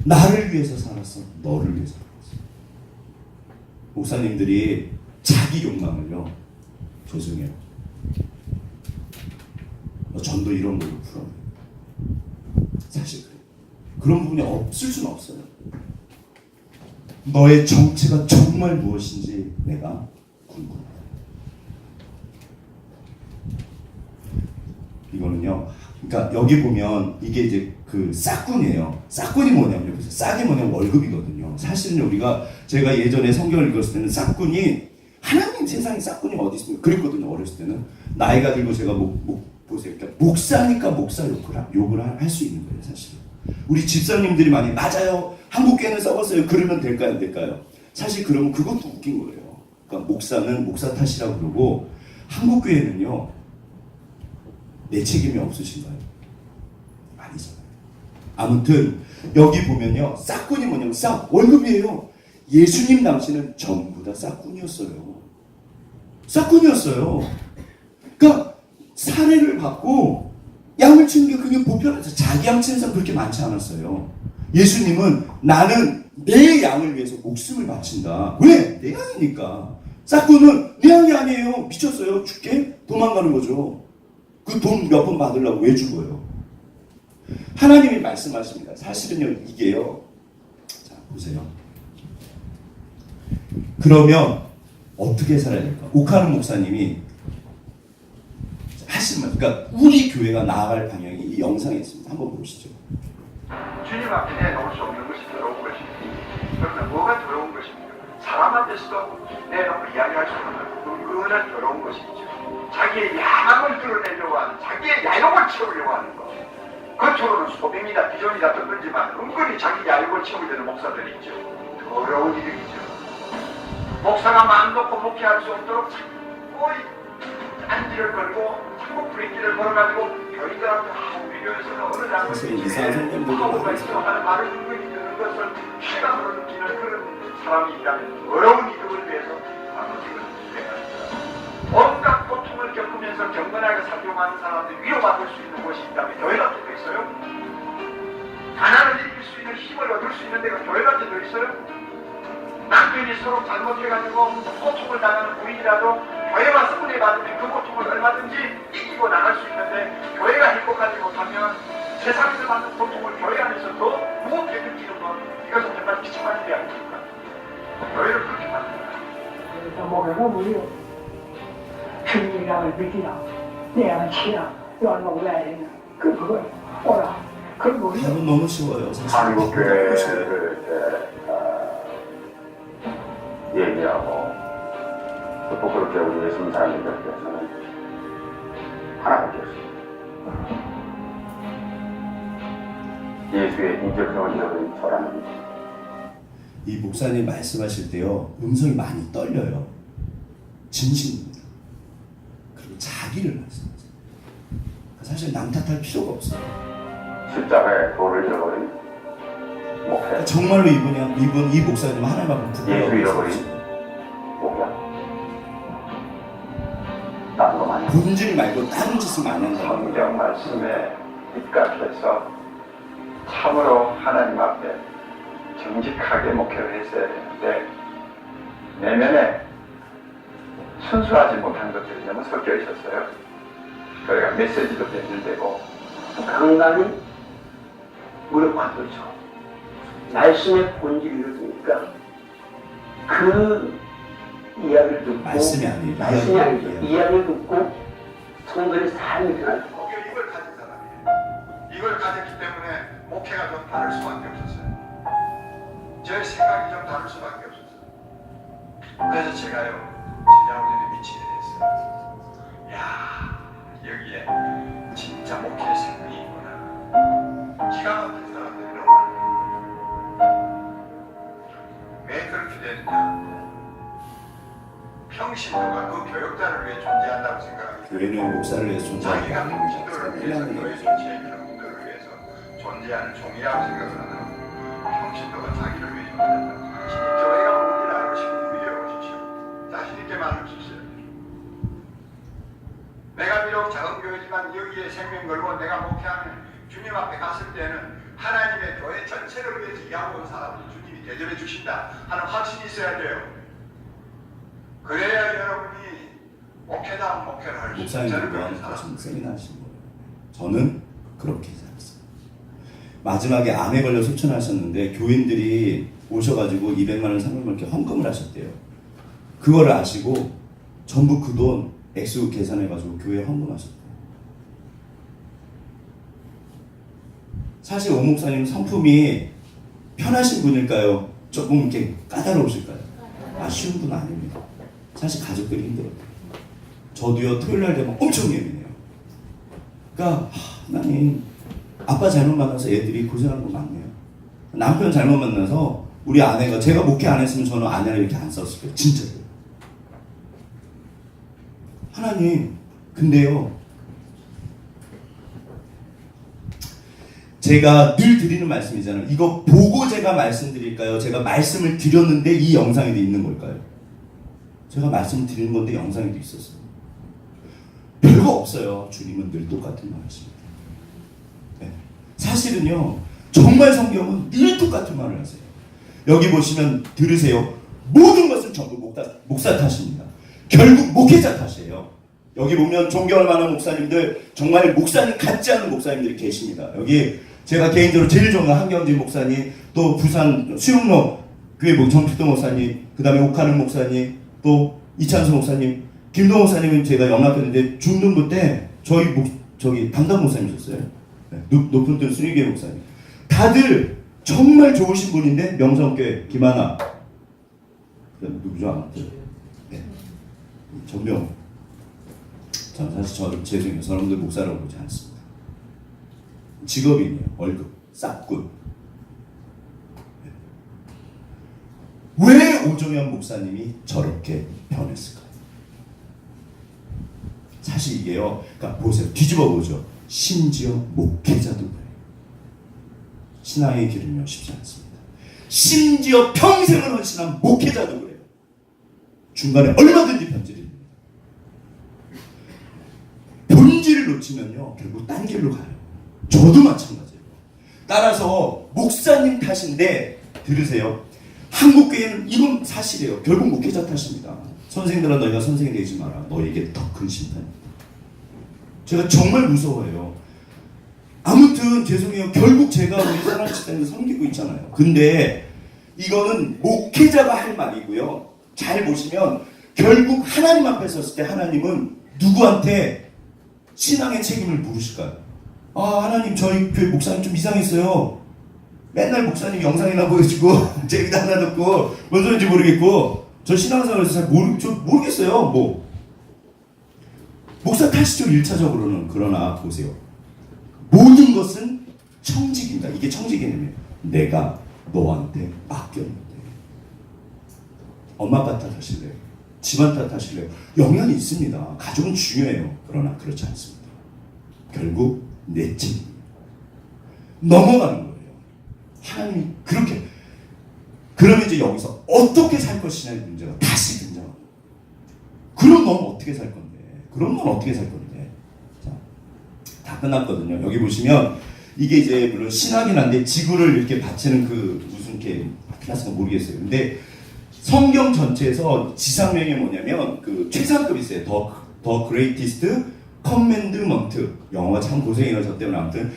나를 위해서 살았어. 너를 위해서 살았어. 목사님들이 자기 욕망을요. 죄송해요. 전도 이런 걸로 풀어요. 사실 그래요. 그런 부분이 없을 수는 없어요. 너의 정체가 정말 무엇인지 내가 궁금해. 이거는요. 그러니까 여기 보면 이게 이제 그 싹군이에요. 싹군이 뭐냐면요. 싹이 뭐냐면 월급이거든요. 사실은 우리가 제가 예전에 성경을 읽었을 때는 싹군이 하나님 세상에 싹군이 어디 있습니까? 그랬거든요. 어렸을 때는. 나이가 들고 제가 보세요. 그러니까 목사니까 목사 욕을 할 수 있는 거예요, 사실은. 우리 집사님들이 많이 맞아요. 한국교회는 썩었어요. 그러면 될까요, 안 될까요? 사실 그러면 그것도 웃긴 거예요. 그러니까 목사는 목사 탓이라고 그러고 한국교회는요, 내 책임이 없으신가요? 아니잖아요. 아무튼 여기 보면요, 싹군이 뭐냐면 월급이에요. 예수님 당시는 전부 다 싹군이었어요. 싹군이었어요. 그러니까 사례를 받고 양을 치는 게 그게 보편해서 자기 양 치는 사람 그렇게 많지 않았어요. 예수님은 나는 내 양을 위해서 목숨을 바친다. 왜? 내 양이니까. 싹군은 내 양이 아니에요. 미쳤어요. 죽게 도망가는 거죠. 그 돈 몇 번 받으려고 왜 죽어요? 하나님이 말씀하십니다. 사실은요, 이게요. 자, 보세요. 그러면 어떻게 살아야 될까? 오카는 목사님이 하시는 말, 그러니까 우리 교회가 나아갈 방향이 이 영상에 있습니다. 한번 보시죠. 주님 앞에 내놓을 수 없는 것이 더러운 것입니다. 그러면 뭐가 더러운 것입니까? 사람한테서도 내놓고 이야기할 수 없는 은근한 더러운 것이죠. 자기의 야망을 드러내려고 하는, 자기의 야욕을 채우려고 하는 것. 겉으로는 소빙이다, 비전이다 듣는지만 은근히 자기 야욕을 채우려는 목사들이 있죠. 더러운 일이죠. 목사가 마음 놓고 목회할 수 없도록 자꾸 안지를 걸고 자꾸 브레이크를 걸어가지고 교인들한테 비교해서는 어느 사실 이상한 선생님들도 하우가 있어 하는 말을 은근히 듣는 것을 실감으로 느끼는 그런 사람이 있다면 어려운 이득을 위해서 아무것을 수행합니다. 온갖 고통을 겪으면서 경건하게 살려고 하는 사람들이 위로받을 수 있는 곳이 있다면 교회 같은 데 있어요? 가난을 이길 수 있는 힘을 얻을 수 있는 데가 교회 같은 데 있어요? 남편이 서로 잘못해가지고 고통을 당하는 부인이라도 교회와 성분에 받으면 그 고통을 얼마든지 이기고 나갈 수 있는데 교회가 행복하지 못하면 세상에서 받는 고통을 교회 안에서 더 무겁게 느끼는 것, 이것은 정말 비참한 일이 아닙니까? 교회를 그렇게 만듭니다. 뭐가 뭐요? 주님이랑을 믿기나 내 안을 치나 요 놀라야 그걸 오라 그걸 뭐요? 답은 너무 쉬워요. 사실. 한국 너무 쉬워요. 교회를 얘기하고 또 부끄럽게 우리 예수님 사람들께서는 하나밖에 없습니다. 예수의 인격성을 잃어버린 저라는 이 목사님 말씀하실 때요, 음성이 많이 떨려요. 진심입니다. 그리고 자기를 말씀하세요. 사실 남 탓할 필요가 없어요. 십자가에 도를 잃어버린 목회, 정말로 이 목사님은 하나님 앞에 예수 잃어버린 부끄러워요. 목회, 다른 거 많이 본질 말고 다른 짓을 많이 한다고. 성경 말씀에 입각해서 참으로 하나님 앞에 정직하게 목회를 했어야 되는데 내면에 순수하지 못한 것들이 너무 섞여 있었어요. 그러니까 메시지도 변질되고 강단이 무력화되죠. 말씀의 본질이 이렇습니까? 그 이야기를 듣고 말씀이 아니에요. 말씀이 아니죠. 이야기. 이야기를 듣고 성도의 삶이 변하죠. 이걸 가진 사람이에요. 이걸 가졌기 때문에 목회가 좀 다를 수밖에 없었어요. 제 생각이 좀 다를 수밖에 없었어요. 그래서 제가요, 진야훈련에 미치게 됐어요. 야, 여기에 진짜 목회의 생명이 있구나. 기가 막힌 사람들이 너무 많아요. 왜 그렇게 됐냐? 평신도가 그 교역자를 위해 존재한다고 생각합니다. 교회는 목사를 위해서 존재하는 게 자기가 아닙니다. 평신도를 위해서 교회 전체의 평신도를 위해서 존재하는 종이라고 생각하는 평신도가 자기를 위해 존재한다. 자신이 교회가 뭔지 알고 싶으면 위에 오십시오. 자신 있게 말하십시오. 내가 비록 작은 교회지만 여기에 생명 걸고 내가 목회하는 주님 앞에 갔을 때는 하나님의 교회 전체를 위해서 일하고 온 사람들 주님이 대접해 주신다 하는 확신이 있어야 돼요. 그래야 여러분이 목회다운 목회를 할 수 있어요. 목사님들과 무슨 세미나 하신 거예요. 저는 그렇게 살았어요. 마지막에 암에 걸려 소천하셨는데 교인들이 오셔가지고 200만 원, 300만 원 이렇게 헌금을 하셨대요. 그거를 아시고 전부 그 돈 액수 계산해가지고 교회에 헌금하셨대요. 사실 오 목사님 성품이 편하신 분일까요? 조금 이렇게 까다로우실까요? 쉬운 분 아닙니다. 사실 가족들이 힘들어요. 저도요, 토요일 날 되면 엄청 예민해요. 그러니까 하나님, 아빠 잘못 만나서 애들이 고생하는 거 많네요. 남편 잘못 만나서 우리 아내가, 제가 목회 안 했으면 저는 아내를 이렇게 안 썼을 거예요. 진짜로. 하나님, 근데요, 제가 늘 드리는 말씀이잖아요. 이거 보고 제가 말씀드릴까요? 제가 말씀을 드렸는데 이 영상에도 있는 걸까요? 제가 말씀을 드리는 건데 영상에도 있었어요. 별거 없어요. 주님은 늘 똑같은 말 하십니다. 네. 사실은요, 정말 성경은 늘 똑같은 말을 하세요. 여기 보시면 들으세요. 모든 것은 전부 목사 탓입니다. 결국 목회자 탓이에요. 여기 보면 존경할 만한 목사님들, 정말 목사님 같지 않은 목사님들이 계십니다. 여기 제가 개인적으로 제일 좋아하는 한경진 목사님, 또 부산 수영로 교회 정필도 목사님, 그 다음에 옥하는 목사님, 또 이찬수 목사님, 김동 목사님은 제가 영락했는데 중등부 때 저기 담당 목사님이셨어요. 네, 높은 뜰 순위교회 목사님. 다들 정말 좋으신 분인데 명성교회 김하나, 누구죠? 아무튼 네. 정명. 저는 사실 죄송해요. 사람들 목사라고 보지 않습니다. 직업인이에요. 월급, 싹군. 왜 오종현 목사님이 저렇게 변했을까요? 사실 이게요, 그러니까 보세요. 뒤집어 보죠. 심지어 목회자도 그래요. 신앙의 길은요, 쉽지 않습니다. 심지어 평생을 헌신한 목회자도 그래요. 중간에 얼마든지 변질입니다. 본질을 놓치면요, 결국 딴 길로 가요. 저도 마찬가지예요. 따라서 목사님 탓인데, 들으세요. 한국교회는 이건 사실이에요. 결국 목회자 탓입니다. 선생들아, 너희가 선생이 되지 마라. 너에게 더 큰 심판입니다. 제가 정말 무서워해요. 아무튼 죄송해요. 결국 제가 우리 사랑치단을 섬기고 있잖아요. 근데 이거는 목회자가 할 말이고요. 잘 보시면 결국 하나님 앞에 섰을 때 하나님은 누구한테 신앙의 책임을 물으실까요? 아, 하나님, 저희 교회 목사님 좀 이상했어요. 맨날 목사님 영상이나 보여주고 제기도 하나 듣고 뭔 소리인지 모르겠고 저 신앙생활에서 잘 모르겠어요. 뭐 목사 탓이죠, 1차적으로는. 그러나 보세요. 모든 것은 청직입니다. 이게 청직이냐면 내가 너한테 맡겼는데 엄마 아빠 탓하실래요? 집안 탓하실래요? 영향이 있습니다. 가족은 중요해요. 그러나 그렇지 않습니다. 결국 내 책임입니다. 넘어가는 거예요. 하나님이 그렇게. 그러면 이제 여기서 어떻게 살 것이냐의 문제가 다시 등장합니다. 그럼 넌 어떻게 살 건데? 그럼 넌 어떻게 살 건데? 자, 다 끝났거든요. 여기 보시면 이게 이제 물론 신학이긴 한데 지구를 이렇게 바치는 그 무슨 이렇게 클래스가 모르겠어요. 근데 성경 전체에서 지상명이 뭐냐면 그 최상급이 있어요. 더 그레이티스트 커맨드먼트. 영어가 참 고생해요. 저 때문에. 아무튼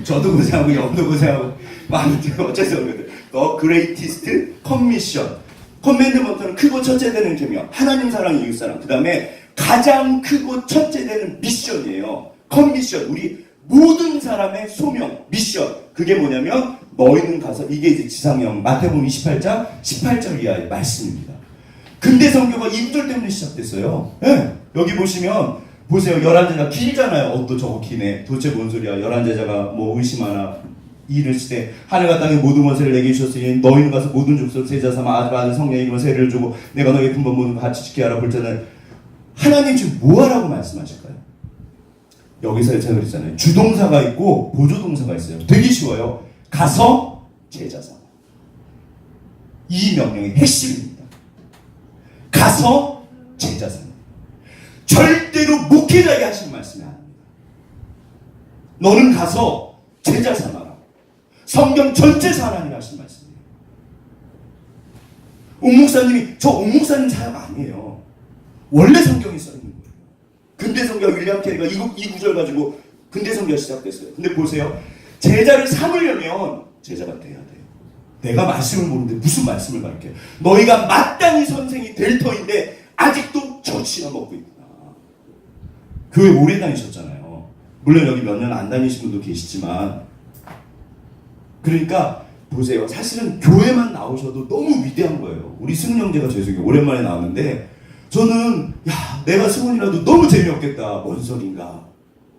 저도 고생하고 영어도 고생하고 아무튼 어째서 그러거든. 더 그레이티스트 커미션. 커맨드먼트는 크고 첫째 되는 계명, 하나님 사랑, 이웃 사랑. 그 다음에 가장 크고 첫째 되는 미션이에요. 커미션. 우리 모든 사람의 소명, 미션. 그게 뭐냐면 너희는 가서, 이게 이제 지상명 마태복음 28장 18절 이하의 말씀입니다. 근대 성교가 이 구절 때문에 시작됐어요. 네. 여기 보시면 보세요. 11제자 길잖아요. 또 저거 기네. 도대체 뭔 소리야. 11제자가 뭐 의심하나. 이를 시되 하늘과 땅의 모든 것을 내게 주셨으니 너희는 가서 모든 족속 세자 삼아 아들 성령 이름으로 세례를 주고 내가 너희 근본 모든 같이 지키게 하라. 볼때는 하나님 지금 뭐하라고 말씀하실까요? 여기서 제가 그랬잖아요. 주동사가 있고 보조동사가 있어요. 되게 쉬워요. 가서 제자 삼아. 이 명령의 핵심입니다. 가서 제자 삼아. 절대로 목회자에게 하신 말씀이 아닙니다. 너는 가서 제자 삼아라. 성경 전체에서 하나님 하신 말씀이에요. 옥목사님이, 저 옥목사님 사역 아니에요. 원래 성경이 써있는 거예요. 근대 성경 윌리엄 캐리가 이 구절 가지고 근대 성경이 시작됐어요. 근데 보세요. 제자를 삼으려면 제자가 돼야 돼요. 내가 말씀을 모르는데 무슨 말씀을 가르쳐요. 너희가 마땅히 선생이 될 터인데 아직도 젖이나 먹고 있구나. 교회 오래 다니셨잖아요. 물론 여기 몇 년 안 다니신 분도 계시지만, 그러니까 보세요. 사실은 교회만 나오셔도 너무 위대한 거예요. 우리 승용 형제가 죄송해요. 오랜만에 나왔는데 저는 내가 승훈이라도 너무 재미없겠다. 뭔 소린가.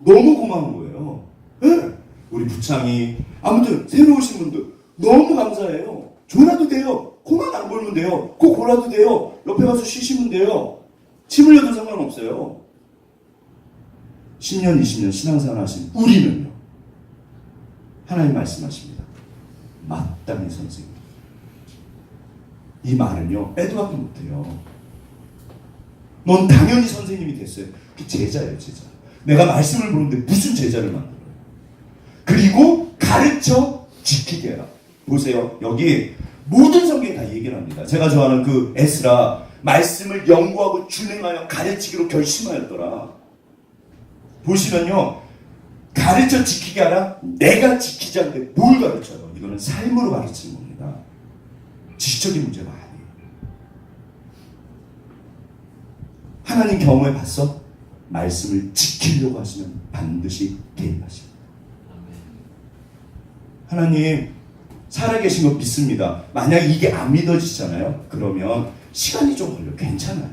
너무 고마운 거예요. 네? 우리 부창이 아무튼 새로 오신 분들 너무 감사해요. 졸아도 돼요. 코만 안 골면 돼요. 코 골아도 돼요. 옆에 가서 쉬시면 돼요. 침 흘려도 상관없어요. 10년, 20년 신앙생활 하신 우리는요. 하나님 말씀하십니다. 마땅히 선생님. 이 말은요. 빼도 박도 못해요. 넌 당연히 선생님이 됐어요. 그 제자예요, 제자. 내가 말씀을 보는데 무슨 제자를 만들어요. 그리고 가르쳐 지키게 해라. 보세요. 여기 모든 성경이 다 얘기를 합니다. 제가 좋아하는 그 에스라 말씀을 연구하고 준행하여 가르치기로 결심하였더라. 보시면요. 가르쳐 지키게 하라. 내가 지키지 않는데 뭘 가르쳐요? 이거는 삶으로 가르치는 겁니다. 지식적인 문제가 아니에요. 하나님 경험해 봤어? 말씀을 지키려고 하시면 반드시 개입하십니다. 하나님 살아계신 거 믿습니다. 만약 이게 안 믿어지잖아요. 그러면 시간이 좀 걸려. 괜찮아요.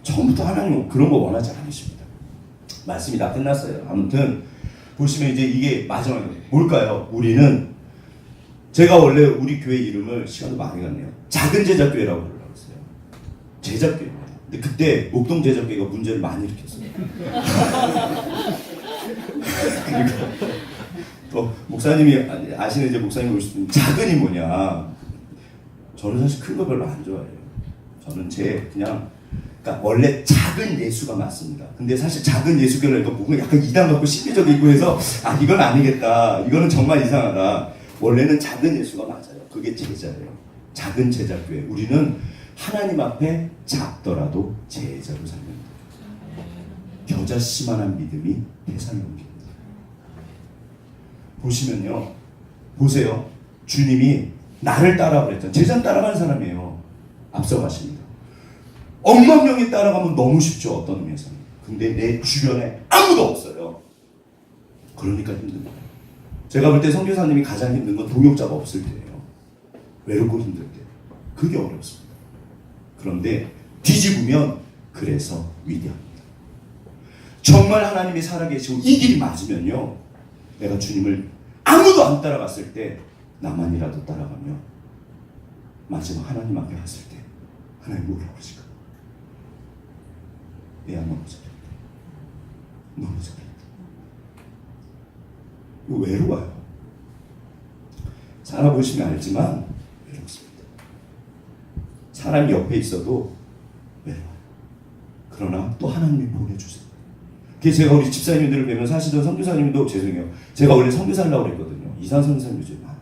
처음부터 하나님 그런 거 원하지 않으십니다. 말씀이 다 끝났어요. 아무튼 보시면 이제 이게 마지막에 뭘까요? 우리는 제가 원래 우리 교회 이름을 시간도 많이 갔네요. 작은 제자교회라고 부르려고 했어요. 제자교회. 근데 그때 목동 제자교회가 문제를 많이 일으켰어요. 그리고 또 목사님이 아시는 이제 목사님이 오실 때 작은이 뭐냐. 저는 사실 큰 거 별로 안 좋아해요. 저는 그냥 그러니까 원래 작은 예수가 맞습니다. 근데 사실 작은 예수교회니까 뭔가 약간 이단 같고 신비적이고 해서 이건 아니겠다. 이거는 정말 이상하다. 원래는 작은 예수가 맞아요. 그게 제자예요. 작은 제자교회. 우리는 하나님 앞에 작더라도 제자로 살면 돼요. 겨자씨만한 믿음이 세상에 옵니다. 보시면요. 보세요. 주님이 나를 따라 그랬잖아요. 제자는 따라가는 사람이에요. 앞서가십니다. 억만 명이 따라가면 너무 쉽죠. 어떤 의미에서는. 근데 내 주변에 아무도 없어요. 그러니까 힘든 거예요. 제가 볼 때 선교사님이 가장 힘든 건 동역자가 없을 때예요. 외롭고 힘들 때. 그게 어렵습니다. 그런데 뒤집으면 그래서 위대합니다. 정말 하나님이 살아계시고 이 길이 맞으면요. 내가 주님을 아무도 안 따라갔을 때 나만이라도 따라가며 마지막 하나님 앞에 갔을 때 하나님 뭐라고 그러실까? 내가 너무 잘했다. 너무 잘했다. 이거 외로워요. 살아보시면 알지만 외롭습니다. 사람이 옆에 있어도 외로워요. 그러나 또 하나님이 보내주세요. 그게 제가 우리 집사님들을 뵈면 사실은 선교사님도 죄송해요. 제가 원래 선교사라고 그랬거든요. 이상 선교사님 요즘 많아요.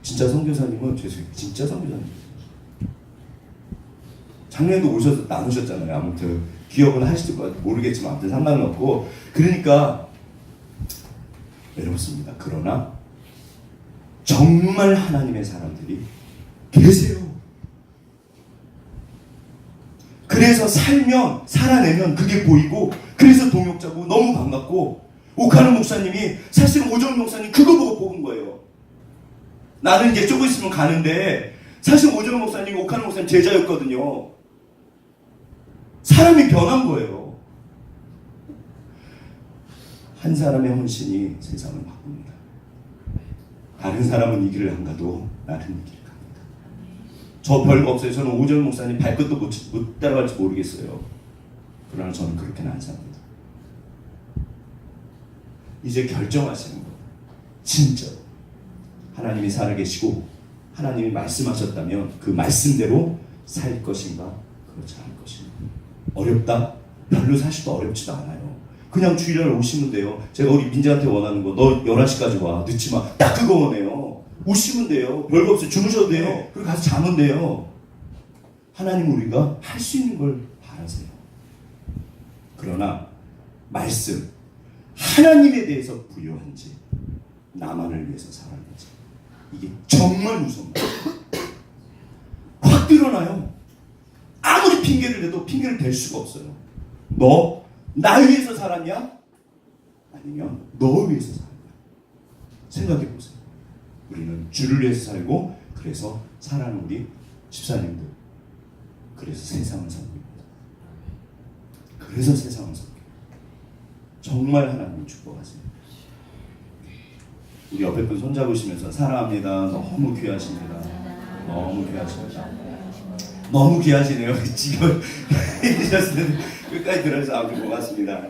진짜 선교사님은 죄송해요. 진짜 선교사님. 작년에도 오셔서 나누셨잖아요. 아무튼 기억은 하실지 모르겠지만 아무튼 상관은 없고 그러니까 외롭습니다. 그러나 정말 하나님의 사람들이 계세요. 그래서 살아내면 그게 보이고 그래서 동역자고 너무 반갑고 오카노 목사님이 사실 오정 목사님 그거 보고 뽑은 거예요. 나는 이제 조금 있으면 가는데 사실 오정 목사님이 오카노 목사님 제자였거든요. 사람이 변한 거예요. 한 사람의 헌신이 세상을 바꿉니다. 다른 사람은 이 길을 안 가도 나는 이 길을 갑니다. 저 별거 없어요. 저는 오정 목사님 발끝도 못 따라갈지 모르겠어요. 그러나 저는 그렇게는 안 삽니다. 이제 결정하시는 거예요. 진짜 하나님이 살아계시고 하나님이 말씀하셨다면 그 말씀대로 살 것인가 그렇지 않을 것인가. 어렵다? 별로 사실도 어렵지도 않아요. 그냥 주일날 오시면 돼요. 제가 우리 민재한테 원하는 거 너 11시까지 와. 늦지 마. 딱 그거 원해요. 오시면 돼요. 별거 없어요. 주무셔도 돼요. 그리고 가서 자면 돼요. 하나님 우리가 할 수 있는 걸 바라세요. 그러나 말씀 하나님에 대해서 부여한지 나만을 위해서 살았는지 이게 정말 무섭다. 확 드러나요. 아무리 핑계를 대도 핑계를 댈 수가 없어요. 너 나 위해서 살았냐? 아니면 너 위해서 살았냐? 생각해 보세요. 우리는 주를 위해서 살고 그래서 사랑하는 우리 집사님들 그래서 세상을 삽니다. 그래서 세상은 섞여요. 정말 하나님이 축복하세요. 우리 옆에 분 손잡으시면서 사랑합니다. 너무 귀하십니다. 너무 귀하십니다. 너무 귀하시네요. 지금 해주셨을 때 끝까지 들어주셔서 아주 고맙습니다.